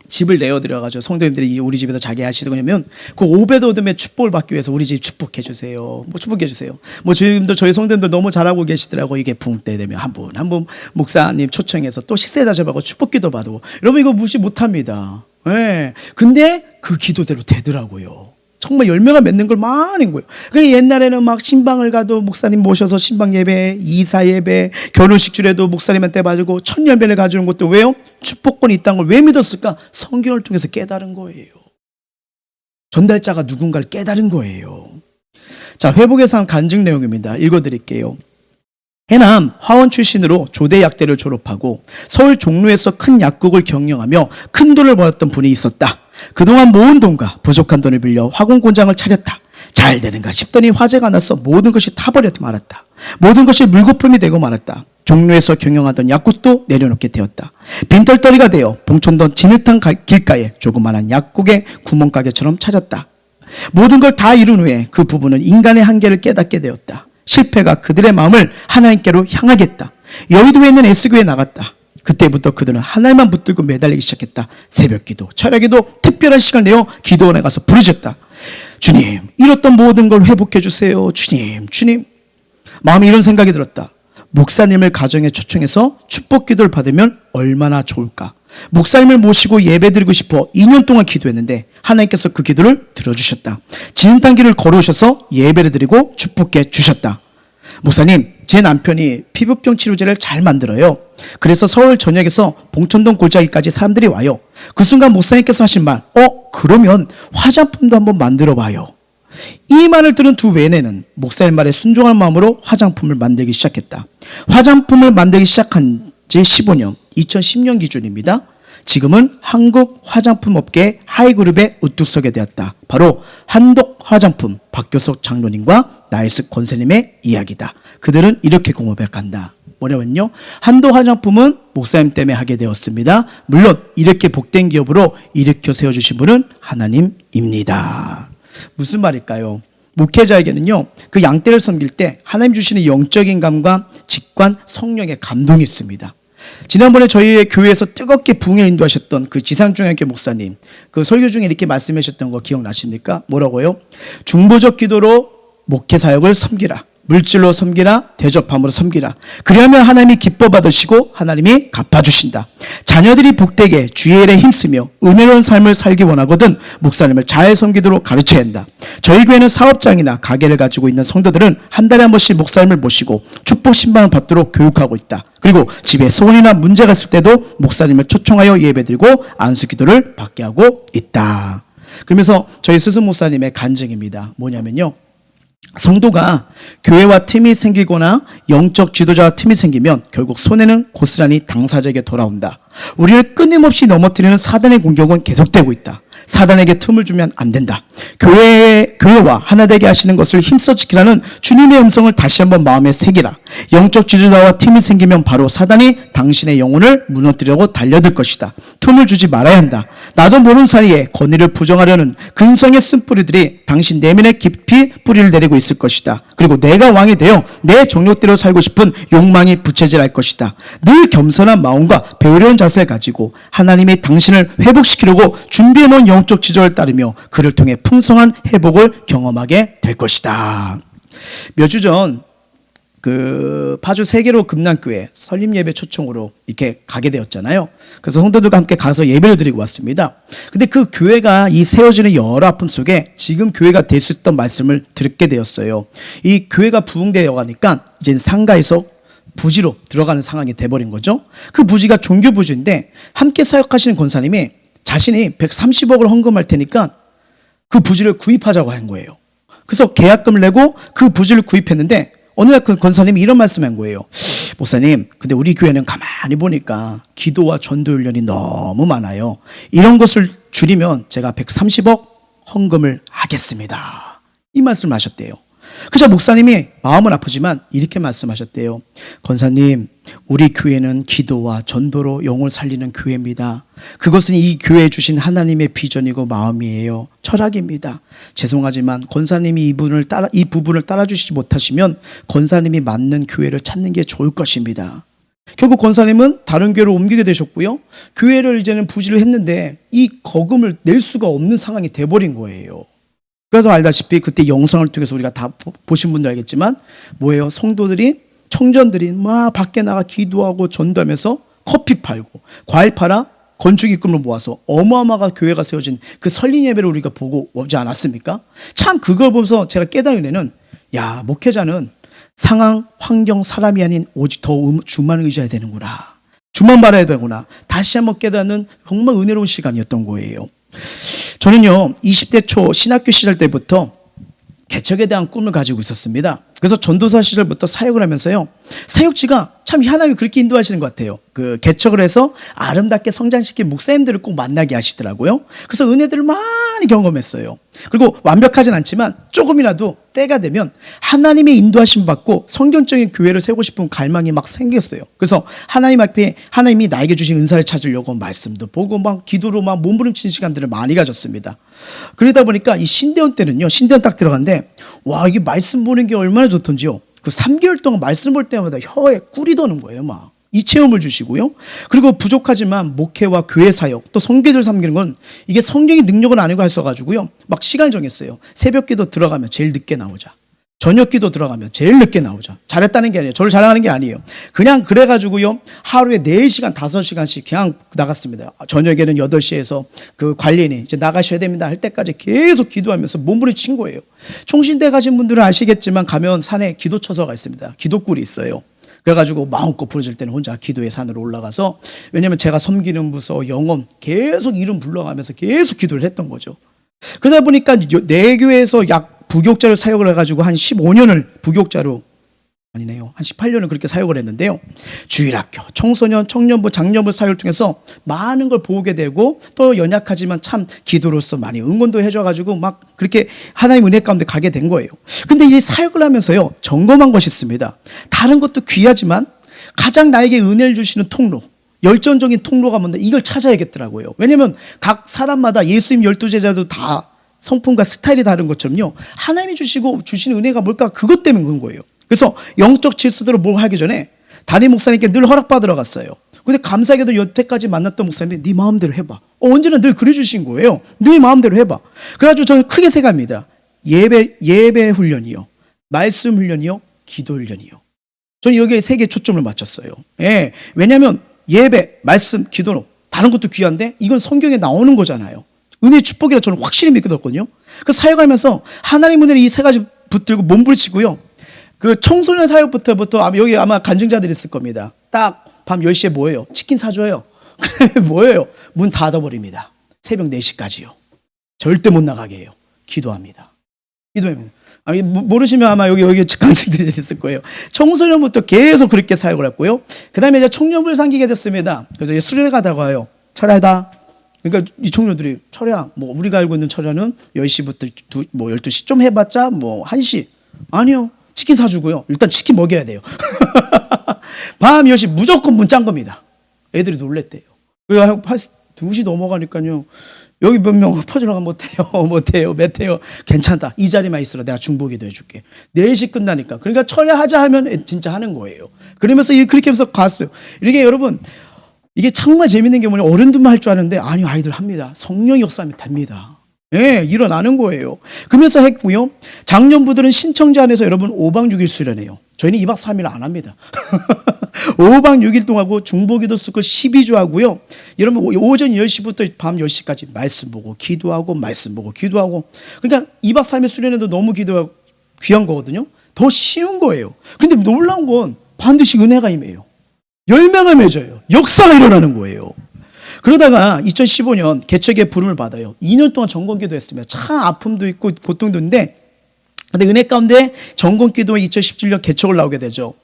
Speaker 1: 집을 내어드려가지고 성도님들이 우리 집에서 자게 하시던 거냐면 그 오베도돔의 축복을 받기 위해서 우리 집 축복해 주세요. 뭐 축복해 주세요. 뭐 지금도 저희 성도님들 너무 잘하고 계시더라고. 이게 부흥 때 되면 한 분 목사님 초청해서 또 식사 대접하고 축복기도 받고. 여러분 이거 무시 못합니다. 네. 근데 그 기도대로 되더라고요. 정말 열매가 맺는 걸 많은 거예요. 그러니까 옛날에는 막 신방을 가도 목사님 모셔서 신방 예배, 이사 예배, 결혼식 주례도 목사님한테 봐주고 천년배를 가주는 것도 왜요? 축복권이 있다는 걸 왜 믿었을까? 성경을 통해서 깨달은 거예요. 전달자가 누군가를 깨달은 거예요. 자, 회복에서 한 간증 내용입니다. 읽어드릴게요. 해남 화원 출신으로 조대 약대를 졸업하고 서울 종로에서 큰 약국을 경영하며 큰 돈을 벌었던 분이 있었다. 그동안 모은 돈과 부족한 돈을 빌려 화공 공장을 차렸다. 잘 되는가 싶더니 화재가 나서 모든 것이 타버려 말았다. 모든 것이 물거품이 되고 말았다. 종로에서 경영하던 약국도 내려놓게 되었다. 빈털터리가 되어 봉천동 진흙탕 길가에 조그마한 약국의 구멍가게처럼 찾았다. 모든 걸 다 이룬 후에 그 부부는 인간의 한계를 깨닫게 되었다. 실패가 그들의 마음을 하나님께로 향하겠다. 여의도에 있는 S교회에 나갔다. 그때부터 그들은 하나님만 붙들고 매달리기 시작했다. 새벽기도, 철야기도, 특별한 시간을 내어 기도원에 가서 부르짖었다. 주님, 잃었던 모든 걸 회복해 주세요. 주님. 마음에 이런 생각이 들었다. 목사님을 가정에 초청해서 축복기도를 받으면 얼마나 좋을까. 목사님을 모시고 예배드리고 싶어 2년 동안 기도했는데 하나님께서 그 기도를 들어주셨다. 진흙탕 길을 걸어오셔서 예배를 드리고 축복해 주셨다. 목사님, 제 남편이 피부병 치료제를 잘 만들어요. 그래서 서울 전역에서 봉천동 골짜기까지 사람들이 와요. 그 순간 목사님께서 하신 말, 그러면 화장품도 한번 만들어 봐요. 이 말을 들은 두 외내는 목사님 말에 순종한 마음으로 화장품을 만들기 시작했다. 화장품을 만들기 시작한 지 15년, 2010년 기준입니다. 지금은 한국 화장품 업계 하이그룹에 우뚝 서게 되었다. 바로 한독 화장품 박교석 장로님과 나이스 권사님의 이야기다. 그들은 이렇게 공업해 간다. 뭐냐면요, 한독 화장품은 목사님 때문에 하게 되었습니다. 물론 이렇게 복된 기업으로 일으켜 세워주신 분은 하나님입니다. 무슨 말일까요? 목회자에게는요, 그 양떼를 섬길 때 하나님 주시는 영적인 감과 직관 성령의 감동이 있습니다. 지난번에 저희 교회에서 뜨겁게 부흥에 인도하셨던 그 지상중앙교 목사님, 그 설교 중에 이렇게 말씀하셨던 거 기억나십니까? 뭐라고요? 중보적 기도로 목회 사역을 섬기라. 물질로 섬기라. 대접함으로 섬기라. 그리하면 하나님이 기뻐 받으시고 하나님이 갚아주신다. 자녀들이 복되게 주의 일에 힘쓰며 은혜로운 삶을 살기 원하거든 목사님을 잘 섬기도록 가르쳐야 한다. 저희 교회는 사업장이나 가게를 가지고 있는 성도들은 한 달에 한 번씩 목사님을 모시고 축복 신방을 받도록 교육하고 있다. 그리고 집에 소원이나 문제가 있을 때도 목사님을 초청하여 예배드리고 안수기도를 받게 하고 있다. 그러면서 저희 스승 목사님의 간증입니다. 뭐냐면요, 성도가 교회와 틈이 생기거나 영적 지도자와 틈이 생기면 결국 손해는 고스란히 당사자에게 돌아온다. 우리를 끊임없이 넘어뜨리는 사단의 공격은 계속되고 있다. 사단에게 틈을 주면 안 된다. 교회와 하나 되게 하시는 것을 힘써 지키라는 주님의 음성을 다시 한번 마음에 새기라. 영적 지도자와 틈이 생기면 바로 사단이 당신의 영혼을 무너뜨리려고 달려들 것이다. 틈을 주지 말아야 한다. 나도 모르는 사이에 권위를 부정하려는 근성의 쓴뿌리들이 당신 내면에 깊이 뿌리를 내리고 있을 것이다. 그리고 내가 왕이 되어 내 정욕대로 살고 싶은 욕망이 부채질할 것이다. 늘 겸손한 마음과 배우려는 자세를 가지고 하나님이 당신을 회복시키려고 준비해 놓은 영적 지도를 따르며 그를 통해 풍성한 회복을 경험하게 될 것이다. 몇 주 전 그 파주 세계로 금남교회 설립 예배 초청으로 이렇게 가게 되었잖아요. 그래서 성도들과 함께 가서 예배를 드리고 왔습니다. 근데 그 교회가 이 세워지는 여러 아픔 속에 지금 교회가 될 수 있던 말씀을 듣게 되었어요. 이 교회가 부흥되어 가니까 이제 상가에서 부지로 들어가는 상황이 돼버린 거죠. 그 부지가 종교 부지인데 함께 사역하시는 권사님이 자신이 130억을 헌금할 테니까 그 부지를 구입하자고 한 거예요. 그래서 계약금을 내고 그 부지를 구입했는데 어느 날 그 권사님이 이런 말씀한 거예요. 목사님, 근데 우리 교회는 가만히 보니까 기도와 전도 훈련이 너무 많아요. 이런 것을 줄이면 제가 130억 헌금을 하겠습니다. 이 말씀을 하셨대요. 그저 목사님이 마음은 아프지만 이렇게 말씀하셨대요. 권사님, 우리 교회는 기도와 전도로 영을 살리는 교회입니다. 그것은 이 교회에 주신 하나님의 비전이고 마음이에요. 철학입니다. 죄송하지만 권사님이 이 부분을 따라주시지 못하시면 권사님이 맞는 교회를 찾는 게 좋을 것입니다. 결국 권사님은 다른 교회로 옮기게 되셨고요. 교회를 이제는 부지를 했는데 이 거금을 낼 수가 없는 상황이 돼버린 거예요. 그래서 알다시피 그때 영상을 통해서 우리가 다 보신 분들 알겠지만 뭐예요? 성도들이 청년들이 막 밖에 나가 기도하고 전도하면서 커피 팔고 과일 팔아 건축 입금을 모아서 어마어마한 교회가 세워진 그 설립 예배를 우리가 보고 오지 않았습니까? 참 그걸 보면서 제가 깨달은 은혜는 야, 목회자는 상황, 환경, 사람이 아닌 오직 더 주만 의지해야 되는구나. 주만 바라야 되구나. 다시 한번 깨닫는 정말 은혜로운 시간이었던 거예요. 저는요 20대 초 신학교 시절 때부터 개척에 대한 꿈을 가지고 있었습니다. 그래서 전도사 시절부터 사역을 하면서요 사역지가 참 하나님이 그렇게 인도하시는 것 같아요. 그 개척을 해서 아름답게 성장시킨 목사님들을 꼭 만나게 하시더라고요. 그래서 은혜들을 많이 경험했어요. 그리고 완벽하진 않지만 조금이라도 때가 되면 하나님의 인도하심 받고 성경적인 교회를 세우고 싶은 갈망이 막 생겼어요. 그래서 하나님 앞에 하나님이 나에게 주신 은사를 찾으려고 말씀도 보고 막 기도로 막 몸부림치는 시간들을 많이 가졌습니다. 그러다 보니까 이 신대원 때는요, 신대원 딱 들어갔는데 와, 이게 말씀 보는 게 얼마나 좋던지요. 그 3개월 동안 말씀 볼 때마다 혀에 꿀이 도는 거예요. 막 이 체험을 주시고요. 그리고 부족하지만 목회와 교회 사역 또 성교들 섬기는 건 이게 성경의 능력은 아니고 할 수 가지고요. 막 시간을 정했어요. 새벽 기도 들어가면 제일 늦게 나오자. 저녁 기도 들어가면 제일 늦게 나오자. 잘했다는 게 아니에요. 저를 자랑하는 게 아니에요. 그냥 그래가지고요. 하루에 4시간, 5시간씩 그냥 나갔습니다. 저녁에는 8시에서 그 관리인이 이제 나가셔야 됩니다 할 때까지 계속 기도하면서 몸부림친 거예요. 총신대 가신 분들은 아시겠지만 가면 산에 기도처소가 있습니다. 기도굴이 있어요. 그래가지고 마음껏 부러질 때는 혼자 기도의 산으로 올라가서 왜냐면 제가 섬기는 부서, 영혼 계속 이름 불러가면서 계속 기도를 했던 거죠. 그러다 보니까 내 교회에서 약 부교육자를 사역을 해가지고 한 15년을 부교육자로 아니네요. 한 18년을 그렇게 사역을 했는데요. 주일학교, 청소년, 청년부, 장년부 사역을 통해서 많은 걸 보게 되고 또 연약하지만 참 기도로서 많이 응원도 해줘가지고 막 그렇게 하나님 은혜 가운데 가게 된 거예요. 근데 이 사역을 하면서요. 점검한 것이 있습니다. 다른 것도 귀하지만 가장 나에게 은혜를 주시는 통로, 열정적인 통로가 뭔데 이걸 찾아야겠더라고요. 왜냐하면 각 사람마다 예수님 12제자도 다 성품과 스타일이 다른 것처럼요. 하나님이 주시는 은혜가 뭘까? 그것 때문에 그런 거예요. 그래서 영적 질서대로 뭘 하기 전에 담임 목사님께 늘 허락받으러 갔어요. 근데 감사하게도 여태까지 만났던 목사님이 네 마음대로 해봐. 언제나 늘 그래 주신 거예요. 네 마음대로 해봐. 그래가지고 저는 크게 세 가지입니다. 예배 훈련이요, 말씀 훈련이요, 기도 훈련이요. 저는 여기에 3개 초점을 맞췄어요. 예, 왜냐하면 예배, 말씀, 기도로 다른 것도 귀한데 이건 성경에 나오는 거잖아요. 은혜의 축복이라 저는 확실히 믿거든요. 그래서 사역하면서 하나님 은혜를 이 3가지 붙들고 몸부림치고요. 그 청소년 사역부터 여기 아마 간증자들이 있을 겁니다. 딱 밤 10시에 뭐예요? 치킨 사줘요. 뭐예요? 문 닫아버립니다. 새벽 4시까지요. 절대 못 나가게 해요. 기도합니다. 기도합니다. 모르시면 아마 여기 간증들이 있을 거예요. 청소년부터 계속 그렇게 사역을 했고요. 그 다음에 이제 청년부를 상기게 됐습니다. 그래서 수련회 가다가 와요. 철야다. 그러니까 이 청년들이 철야, 뭐 우리가 알고 있는 철야는 10시부터 12시 좀 해봤자 뭐 1시. 아니요. 치킨 사주고요. 일단 치킨 먹여야 돼요. 밤 10시 무조건 문 짠 겁니다. 애들이 놀랬대요. 그래서 2시 넘어가니까요. 여기 몇 명 퍼져나가 못해요. 맷해요. 괜찮다. 이 자리만 있으라. 내가 중보기도 해줄게. 4시 끝나니까. 그러니까 철야하자 하면 진짜 하는 거예요. 그러면서 그렇게 하면서 갔어요. 이렇게 여러분, 이게 정말 재밌는 게 뭐냐. 어른들만 할 줄 아는데 아니요. 아이들 합니다. 성령이 역사하면 됩니다. 예, 일어나는 거예요. 그러면서 했고요. 장년부들은 신청자 안에서 여러분 5박 6일 수련해요. 저희는 2박 3일 안 합니다. 5박 6일 동안하고 중보기도 쓰고 12주 하고요. 여러분 오전 10시부터 밤 10시까지 말씀 보고 기도하고 말씀 보고 기도하고. 그러니까 2박 3일 수련회도 너무 기도하고 귀한 거거든요. 더 쉬운 거예요. 근데 놀라운 건 반드시 은혜가 임해요. 열매가 맺어요. 역사가 일어나는 거예요. 그러다가 2015년 개척의 부름을 받아요. 2년 동안 전공기도 했습니다. 참 아픔도 있고 고통도 있는데 근데 은혜 가운데 전공기도에 2017년 개척을 나오게 되죠.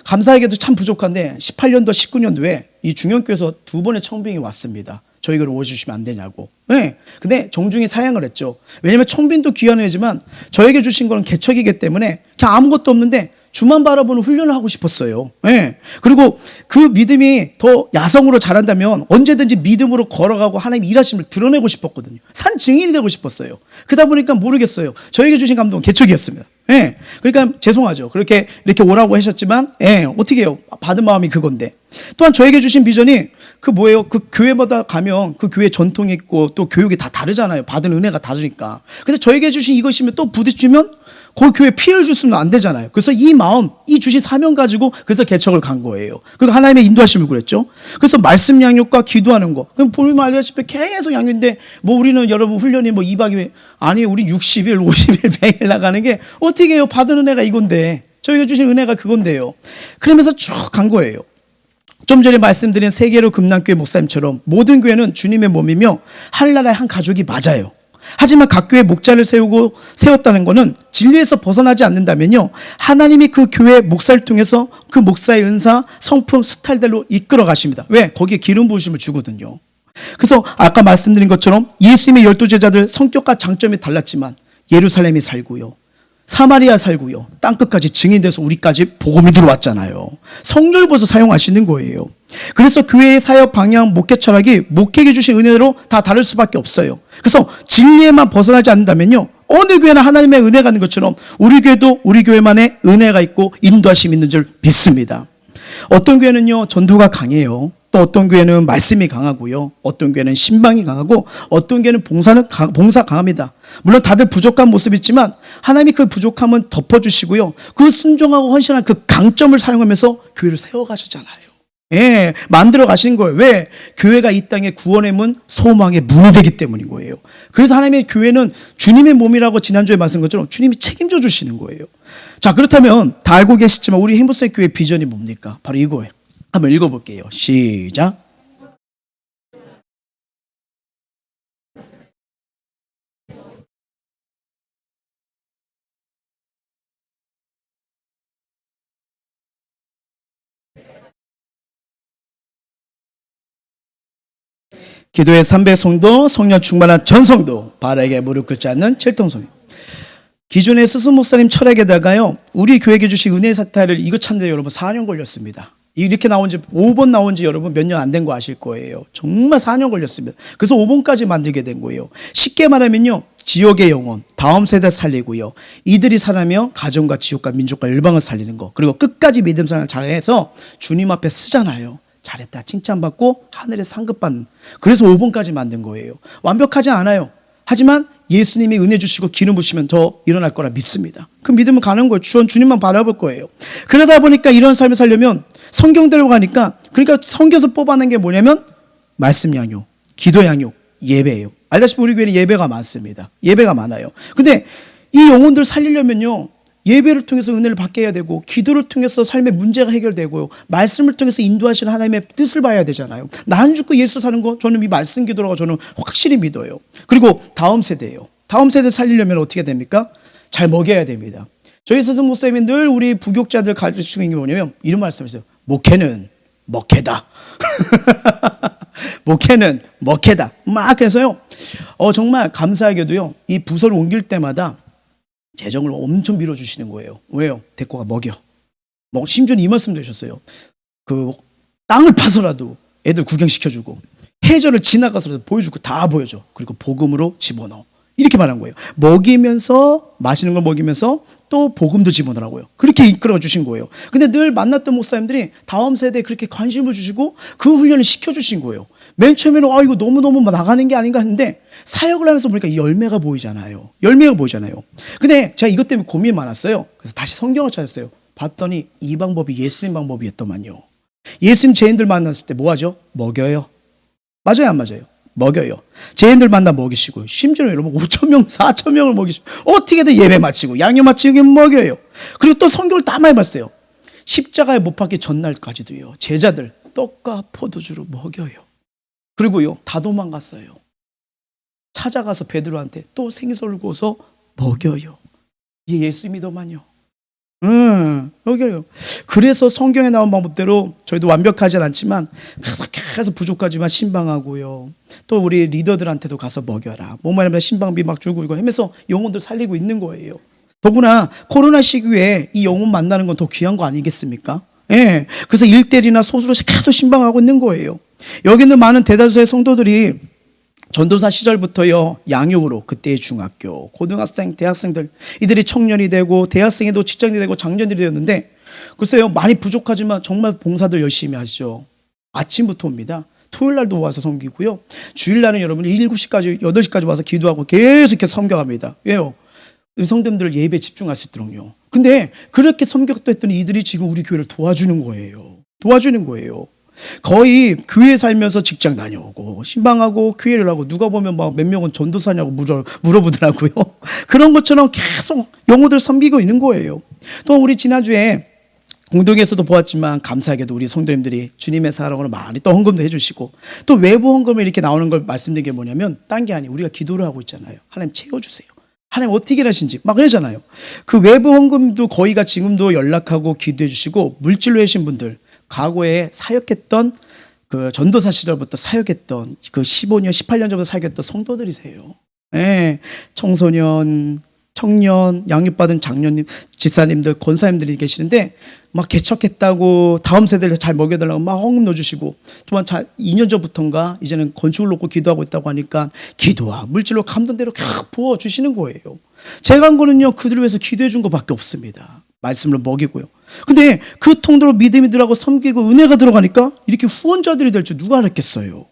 Speaker 1: 감사하게도 참 부족한데 18년도 19년도에 이 중형교에서 2번의 청빙이 왔습니다. 저희가 오셔주시면 안 되냐고. 네. 근데 정중히 사양을 했죠. 왜냐하면 청빈도 귀한 은혜지만 저에게 주신 거는 개척이기 때문에 그냥 아무것도 없는데 주만 바라보는 훈련을 하고 싶었어요. 네. 그리고 그 믿음이 더 야성으로 자란다면 언제든지 믿음으로 걸어가고 하나님 일하심을 드러내고 싶었거든요. 산 증인이 되고 싶었어요. 그러다 보니까 모르겠어요. 저에게 주신 감동은 개척이었습니다. 예. 그러니까 죄송하죠. 이렇게 오라고 하셨지만, 예, 어떻게 해요? 받은 마음이 그건데. 또한 저에게 주신 비전이 그 뭐예요? 그 교회마다 가면 그 교회 전통이 있고 또 교육이 다 다르잖아요. 받은 은혜가 다르니까. 근데 저에게 주신 이것이면 또 부딪히면 그 교회에 피해를 줬으면 안 되잖아요. 그래서 이 마음, 이 주신 사명 가지고 그래서 개척을 간 거예요. 그리고 하나님의 인도하심을 구했죠. 그래서 말씀 양육과 기도하는 거. 그럼 보면 알다시피 계속 양육인데 뭐 우리는 여러분 훈련이 뭐 2박 2일 아니 우리 60일, 50일, 100일 나가는 게 어떻게 해요? 받은 은혜가 이건데. 저희가 주신 은혜가 그건데요. 그러면서 쭉 간 거예요. 좀 전에 말씀드린 세계로 금남교회 목사님처럼 모든 교회는 주님의 몸이며 하늘나라의 한 가족이 맞아요. 하지만 각 교회 목자를 세웠다는 것은 진리에서 벗어나지 않는다면요, 하나님이 그 교회 목사를 통해서 그 목사의 은사, 성품, 스타일대로 이끌어 가십니다. 왜? 거기에 기름 부으심을 주거든요. 그래서 아까 말씀드린 것처럼 예수님의 12제자들 성격과 장점이 달랐지만 예루살렘이 살고요, 사마리아 살고요, 땅끝까지 증인돼서 우리까지 복음이 들어왔잖아요. 성령을 벌써 사용하시는 거예요. 그래서 교회의 사역 방향, 목회 철학이 목회에게 주신 은혜로 다 다를 수밖에 없어요. 그래서 진리에만 벗어나지 않는다면요, 어느 교회나 하나님의 은혜가 있는 것처럼 우리 교회도 우리 교회만의 은혜가 있고 인도하심이 있는 줄 믿습니다. 어떤 교회는요 전도가 강해요. 또 어떤 교회는 말씀이 강하고요, 어떤 교회는 신방이 강하고, 어떤 교회는 봉사 강합니다. 물론 다들 부족한 모습이 있지만 하나님이 그 부족함은 덮어주시고요, 그 순종하고 헌신한 그 강점을 사용하면서 교회를 세워가시잖아요. 예, 만들어 가신 거예요. 왜? 교회가 이 땅의 구원의 문, 소망의 문이 되기 때문인 거예요. 그래서 하나님의 교회는 주님의 몸이라고 지난주에 말씀한 것처럼 주님이 책임져 주시는 거예요. 자, 그렇다면 다 알고 계시지만 우리 힘부스의 교회 비전이 뭡니까? 바로 이거예요. 한번 읽어볼게요. 시작. 기도의 3배 성도, 성령 충만한 전성도, 바라에게 무릎 꿇지 않는 칠통성이. 기존의 스스 목사님 철학에다가요, 우리 교회에 주신 은혜 사타를 이거 찾는데 여러분 4년 걸렸습니다. 이렇게 나온 지 5번 나온 지 여러분 몇 년 안 된 거 아실 거예요. 정말 4년 걸렸습니다. 그래서 5번까지 만들게 된 거예요. 쉽게 말하면요, 지옥의 영혼, 다음 세대 살리고요, 이들이 살아며 가정과 지옥과 민족과 열방을 살리는 거, 그리고 끝까지 믿음 생활 잘해서 주님 앞에 쓰잖아요. 잘했다 칭찬받고 하늘에 상급받는, 그래서 5번까지 만든 거예요. 완벽하지 않아요. 하지만 예수님이 은혜 주시고 기름 부시면 더 일어날 거라 믿습니다. 그 믿음은 가는 거예요. 주님만 바라볼 거예요. 그러다 보니까 이런 삶을 살려면 성경대로 가니까, 그러니까 성경에서 뽑아낸 게 뭐냐면 말씀 양육, 기도 양육, 예배예요. 알다시피 우리 교회는 예배가 많습니다. 예배가 많아요. 근데 이 영혼들을 살리려면요, 예배를 통해서 은혜를 받게 해야 되고, 기도를 통해서 삶의 문제가 해결되고요, 말씀을 통해서 인도하시는 하나님의 뜻을 봐야 되잖아요. 나는 죽고 예수 사는 거, 저는 이 말씀 기도라고 저는 확실히 믿어요. 그리고 다음 세대예요. 다음 세대 살리려면 어떻게 됩니까? 잘 먹여야 됩니다. 저희 스승 목사님이 늘 우리 부교육자들 가르치는 게 뭐냐면 이런 말씀이세요. 목회는 먹회다. 목회는 먹회다. 막 해서요, 정말 감사하게도요, 이 부서를 옮길 때마다 재정을 엄청 밀어주시는 거예요. 왜요? 대꾸가 먹여. 심지어는 이 말씀도 하셨어요. 그 땅을 파서라도 애들 구경시켜주고, 해전을 지나가서라도 보여주고, 다 보여줘. 그리고 복음으로 집어넣어. 이렇게 말한 거예요. 먹이면서, 맛있는 걸 먹이면서 또 복음도 집어넣으라고요. 그렇게 이끌어 주신 거예요. 근데 늘 만났던 목사님들이 다음 세대에 그렇게 관심을 주시고 그 훈련을 시켜주신 거예요. 맨 처음에는 이거 너무너무 나가는 게 아닌가 했는데 사역을 하면서 보니까 이 열매가 보이잖아요. 열매가 보이잖아요. 근데 제가 이것 때문에 고민이 많았어요. 그래서 다시 성경을 찾았어요. 봤더니 이 방법이 예수님 방법이었더만요. 예수님 죄인들 만났을 때 뭐 하죠? 먹여요. 맞아요, 안 맞아요? 먹여요. 죄인들 만나 먹이시고, 심지어 여러분 5,000명, 4,000명을 먹이시고, 어떻게든 예배 마치고 양념 마치고 먹여요. 그리고 또 성경을 다 많이 봤어요. 십자가에 못 박기 전날까지도요. 제자들 떡과 포도주로 먹여요. 그리고요, 다 도망갔어요. 찾아가서 베드로한테 또 생선을 구워서 먹여요. 이게 예수님이더만요. 먹여요. 그래서 성경에 나온 방법대로 저희도 완벽하진 않지만 계속 부족하지만 신방하고요. 또 우리 리더들한테도 가서 먹여라. 뭐만 하면 신방비 막 주고 이거 하면서 영혼들 살리고 있는 거예요. 더구나 코로나 시기에 이 영혼 만나는 건 더 귀한 거 아니겠습니까? 예. 그래서 일대일이나 소수로 계속 신방하고 있는 거예요. 여기 있는 많은 대다수의 성도들이 전도사 시절부터요, 양육으로 그때의 중학교, 고등학생, 대학생들, 이들이 청년이 되고 대학생에도 직장인이 되고 장년들이 되었는데, 글쎄요, 많이 부족하지만 정말 봉사들 열심히 하시죠. 아침부터 옵니다. 토요일 날도 와서 섬기고요. 주일날은 여러분 7시까지, 8시까지 와서 기도하고 계속 이렇게 섬겨갑니다. 왜요? 성도님들 예배에 집중할 수 있도록요. 근데 그렇게 섬겼다 했더니 이들이 지금 우리 교회를 도와주는 거예요. 도와주는 거예요. 거의 교회 살면서 직장 다녀오고 신방하고 교회를 하고 누가 보면 막 몇 명은 전도사냐고 물어보더라고요. 그런 것처럼 계속 영혼들 섬기고 있는 거예요. 또 우리 지난주에 공동에서도 보았지만 감사하게도 우리 성도님들이 주님의 사랑으로 많이 또 헌금도 해주시고, 또 외부 헌금에 이렇게 나오는 걸 말씀드린 게 뭐냐면 딴 게 아니에요. 우리가 기도를 하고 있잖아요. 하나님 채워주세요. 하나님 어떻게 하신지 막 그러잖아요. 그 외부 헌금도 거의가 지금도 연락하고 기도해 주시고, 물질로 해신 분들, 과거에 사역했던 그 전도사 시절부터 사역했던 그 15년, 18년 전부터 사역했던 성도들이세요. 네. 청소년, 청년, 양육받은 장로님, 집사님들, 권사님들이 계시는데 막 개척했다고 다음 세대를 잘 먹여달라고 막 헌금 넣어주시고, 또한 2년 전부터인가 이제는 건축을 놓고 기도하고 있다고 하니까 기도와 물질로 감동대로 쫙 부어주시는 거예요. 제가 한 거는요, 그들을 위해서 기도해 준 것밖에 없습니다. 말씀으로 먹이고요. 근데 그 통로로 믿음이 들어가고 섬기고 은혜가 들어가니까 이렇게 후원자들이 될 줄 누가 알았겠어요.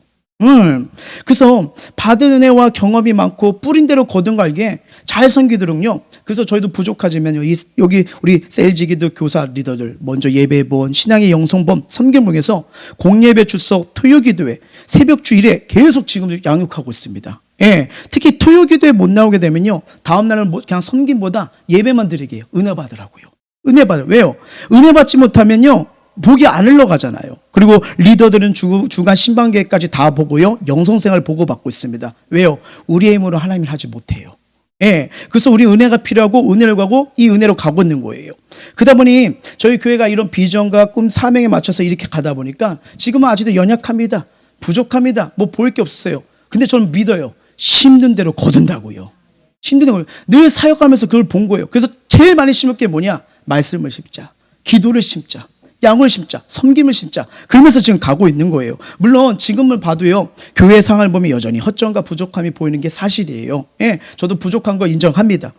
Speaker 1: 그래서 받은 은혜와 경험이 많고 뿌린 대로 거둔갈게 잘 섬기도록요. 그래서 저희도 부족하지만요, 여기 우리 셀지기도 교사 리더들 먼저 예배본, 신앙의 영성본, 섬김봉에서 공예배 출석, 토요기도회, 새벽 주일에 계속 지금 양육하고 있습니다. 예, 특히 토요기도에 못 나오게 되면요, 다음 날은 그냥 섬김보다 예배만 드리게요. 은혜 받으라고요. 은혜 받아요. 왜요? 은혜 받지 못하면요, 복이 안 흘러가잖아요. 그리고 리더들은 주간 신방계획까지 다 보고요, 영성생활 보고받고 있습니다. 왜요? 우리의 힘으로 하나님을 하지 못해요. 예. 그래서 우리 은혜가 필요하고 은혜를 가고 이 은혜로 가고 있는 거예요. 그러다 보니 저희 교회가 이런 비전과 꿈, 사명에 맞춰서 이렇게 가다 보니까 지금은 아직도 연약합니다. 부족합니다. 뭐 보일 게 없어요. 근데 저는 믿어요. 심는 대로 거둔다고요. 심는 대로. 늘 사역하면서 그걸 본 거예요. 그래서 제일 많이 심을 게 뭐냐? 말씀을 심자. 기도를 심자. 양을 심자, 섬김을 심자. 그러면서 지금 가고 있는 거예요. 물론 지금을 봐도요, 교회 상황을 보면 여전히 허점과 부족함이 보이는 게 사실이에요. 예, 저도 부족한 거 인정합니다.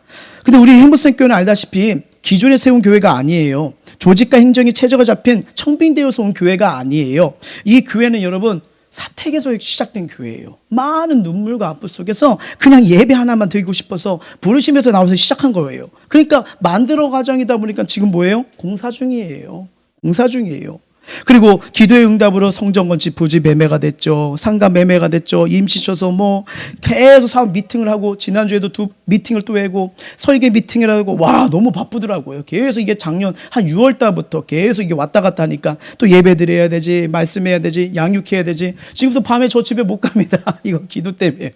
Speaker 1: 근데 우리 행복생교회는 알다시피 기존에 세운 교회가 아니에요. 조직과 행정이 체제가 잡힌 청빙되어서 온 교회가 아니에요. 이 교회는 여러분 사택에서 시작된 교회예요. 많은 눈물과 아픔 속에서 그냥 예배 하나만 드리고 싶어서 부르심에서 나와서 시작한 거예요. 그러니까 만들어 과정이다 보니까 지금 뭐예요? 공사 중이에요. 공사 중이에요. 그리고 기도의 응답으로 성전 건축 부지 매매가 됐죠. 상가 매매가 됐죠. 임시 쳐서 뭐 계속 사업 미팅을 하고, 지난주에도 2 미팅을 또 하고, 설계 미팅을 하고, 와, 너무 바쁘더라고요. 계속 이게 작년 한 6월 달부터 계속 이게 왔다 갔다 하니까 또 예배 드려야 되지, 말씀해야 되지, 양육해야 되지. 지금도 밤에 저 집에 못 갑니다. 이거 기도 때문에요.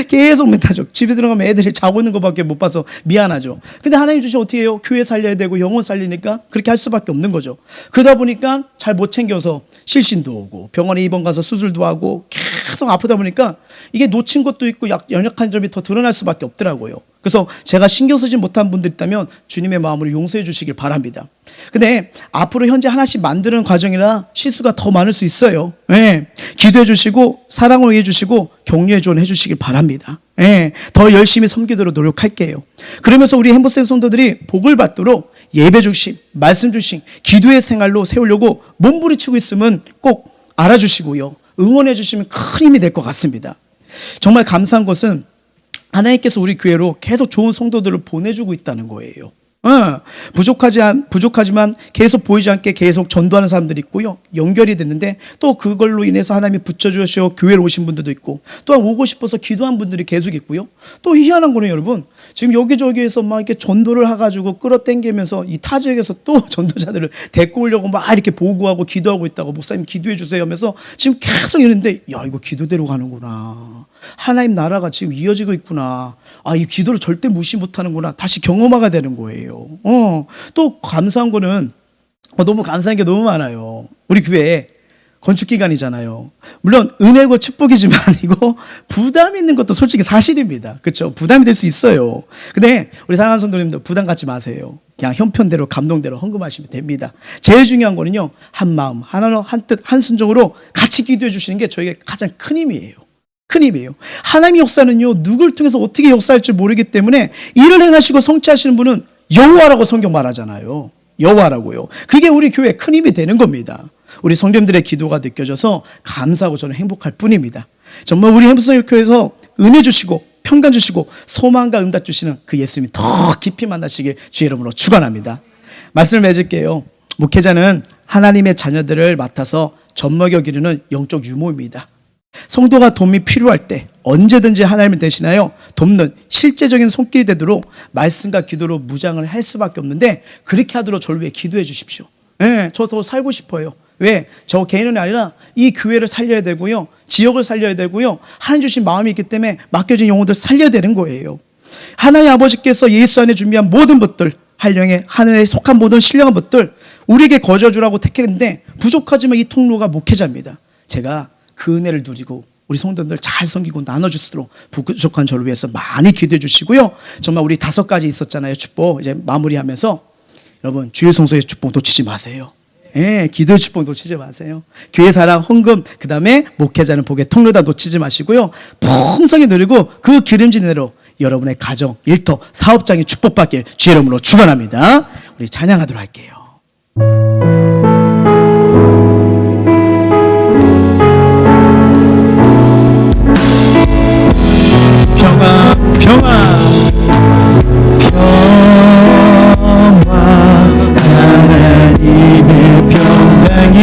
Speaker 1: 계속 멘타죠. 집에 들어가면 애들이 자고 있는 것밖에 못 봐서 미안하죠. 근데 하나님 주시 어떻게 해요? 교회 살려야 되고 영혼 살리니까 그렇게 할 수밖에 없는 거죠. 그러다 보니까 잘 못 챙겨서 실신도 오고 병원에 입원 가서 수술도 하고 계속 아프다 보니까 이게 놓친 것도 있고 연약한 점이 더 드러날 수밖에 없더라고요. 그래서 제가 신경 쓰지 못한 분들 있다면 주님의 마음으로 용서해 주시길 바랍니다. 근데 앞으로 현재 하나씩 만드는 과정이라 실수가 더 많을 수 있어요. 네. 기도해 주시고 사랑으로 해 주시고 격려의 조언해 주시길 바랍니다. 네. 더 열심히 섬기도록 노력할게요. 그러면서 우리 행복생 성도들이 복을 받도록 예배 중심, 말씀 중심, 기도의 생활로 세우려고 몸부림치고 있으면 꼭 알아주시고요, 응원해 주시면 큰 힘이 될 것 같습니다. 정말 감사한 것은 하나님께서 우리 교회로 계속 좋은 성도들을 보내주고 있다는 거예요. 부족하지만 계속 보이지 않게 계속 전도하는 사람들이 있고요. 연결이 됐는데 또 그걸로 인해서 하나님이 붙여주셔 교회로 오신 분들도 있고, 또한 오고 싶어서 기도한 분들이 계속 있고요. 또 희한한 거는 여러분, 지금 여기저기에서 막 이렇게 전도를 해가지고 끌어당기면서 이 타 지역에서 또 전도자들을 데리고 오려고 막 이렇게 보고하고 기도하고 있다고, 목사님 기도해 주세요 하면서 지금 계속 이러는데, 야, 이거 기도대로 가는구나. 하나님 나라가 지금 이어지고 있구나. 아, 이 기도를 절대 무시 못하는구나. 다시 경험화가 되는 거예요. 또 감사한 거는, 너무 감사한 게 너무 많아요. 우리 교회 건축기간이잖아요. 물론 은혜고 축복이지만 이거 부담 있는 것도 솔직히 사실입니다. 그렇죠? 부담이 될 수 있어요. 근데 우리 사랑하는 성도님들, 부담 갖지 마세요. 그냥 형편대로 감동대로 헌금하시면 됩니다. 제일 중요한 거는요, 한 마음, 하나로, 한 뜻, 한 순종으로 같이 기도해 주시는 게 저에게 가장 큰 힘이에요. 큰 힘이에요. 하나님의 역사는요, 누굴 통해서 어떻게 역사할지 모르기 때문에 일을 행하시고 성취하시는 분은 여호와라고 성경 말하잖아요. 여호와라고요. 그게 우리 교회에 큰 힘이 되는 겁니다. 우리 성도님들의 기도가 느껴져서 감사하고 저는 행복할 뿐입니다. 정말 우리 햄스터교회에서 은혜 주시고 평강 주시고 소망과 응답 주시는 그 예수님이 더 깊이 만나시길 주의 이름으로 축원합니다. 말씀을 맺을게요. 목회자는 하나님의 자녀들을 맡아서 젖먹여 기르는 영적 유모입니다. 성도가 도움이 필요할 때 언제든지 하나님을 대신하여 돕는 실제적인 손길이 되도록 말씀과 기도로 무장을 할 수밖에 없는데, 그렇게 하도록 저를 위해 기도해 주십시오. 네, 저 더 살고 싶어요. 왜? 저 개인은 아니라 이 교회를 살려야 되고요, 지역을 살려야 되고요, 하나님 주신 마음이 있기 때문에 맡겨진 영혼들 살려야 되는 거예요. 하나님 아버지께서 예수 안에 준비한 모든 것들, 한령의 하늘에 속한 모든 신령한 것들 우리에게 거저주라고 택했는데, 부족하지만 이 통로가 목회자입니다. 제가 그 은혜를 누리고 우리 성도들 잘 섬기고 나눠줄 수 있도록 부족한 저를 위해서 많이 기도해 주시고요. 정말 우리 5가지 있었잖아요, 축복. 이제 마무리하면서 여러분, 주일 성소의 축복 놓치지 마세요. 예, 기도의 축복 놓치지 마세요. 교회 사랑, 헌금, 그 다음에 목회자는 복의 통로 다 놓치지 마시고요. 풍성히 누리고 그 기름진 은혜로 여러분의 가정, 일터, 사업장이 축복받길 주의 이름으로 축원합니다. 우리 찬양하도록 할게요. 평화, 평화, 하나님의 평강이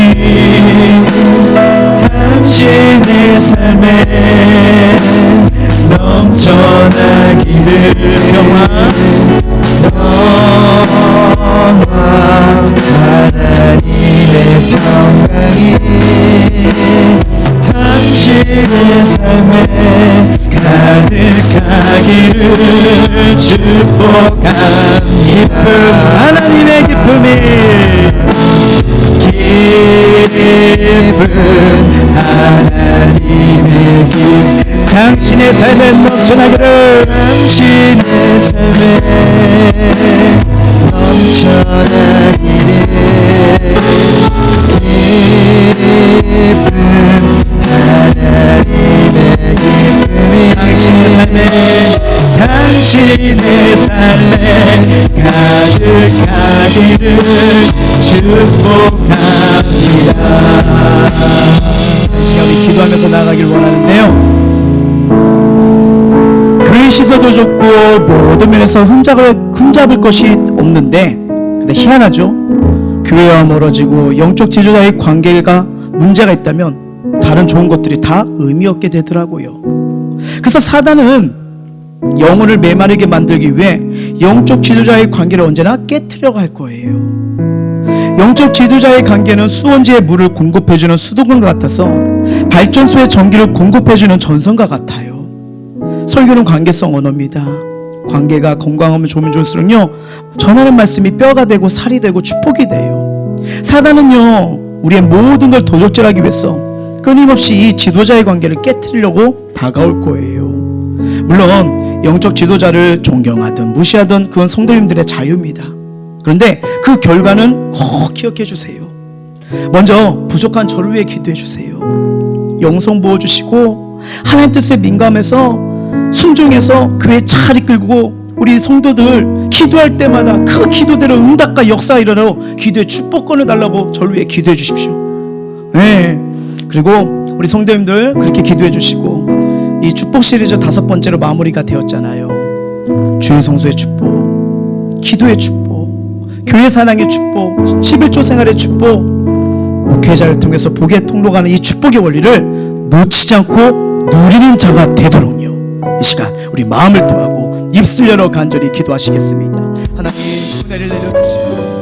Speaker 1: 당신의 삶에 넘쳐나기를. 평화, 하나님의 평강이 당신의 삶에 가득하기를 축복합니다. 하나님의 기쁨이, 하나님의 기쁨 당신의 삶에 넘쳐나기를. 당신의 삶에 넘쳐나기를. 하나님의 기쁨이 당신의 삶에 가득하기를 축복합니다. 이 시간 우리 기도하면서 나아가길 원하는데요, 교회 시설도 좋고 모든 면에서 흠잡을 것이 없는데, 근데 희한하죠. 교회와 멀어지고 영적 지도자의 관계가 문제가 있다면 다른 좋은 것들이 다 의미 없게 되더라고요. 그래서 사단은 영혼을 메마르게 만들기 위해 영적 지도자의 관계를 언제나 깨트려고 할 거예요. 영적 지도자의 관계는 수원지에 물을 공급해주는 수도관과 같아서 발전소에 전기를 공급해주는 전선과 같아요. 설교는 관계성 언어입니다. 관계가 건강하면 좋으면 좋을수록요, 전하는 말씀이 뼈가 되고 살이 되고 축복이 돼요. 사단은요, 우리의 모든 걸 도적질하기 위해서 끊임없이 이 지도자의 관계를 깨트리려고 다가올 거예요. 물론 영적 지도자를 존경하든 무시하든 그건 성도님들의 자유입니다. 그런데 그 결과는 꼭 기억해 주세요. 먼저 부족한 저를 위해 기도해 주세요. 영성 부어주시고 하나님 뜻에 민감해서 순종해서 교회 잘 이끌고 우리 성도들 기도할 때마다 그 기도대로 응답과 역사가 일어나고 기도의 축복권을 달라고 저를 위해 기도해 주십시오. 네. 그리고 우리 성도님들 그렇게 기도해 주시고, 이 축복 시리즈 5번째로 마무리가 되었잖아요. 주의 성소의 축복, 기도의 축복, 교회 사랑의 축복, 11조 생활의 축복, 목회자를 통해서 복의 통로가는 이 축복의 원리를 놓치지 않고 누리는 자가 되도록요. 이 시간 우리 마음을 통하고 입술 열어 간절히 기도하시겠습니다. 하나님 은혜를 내려주시고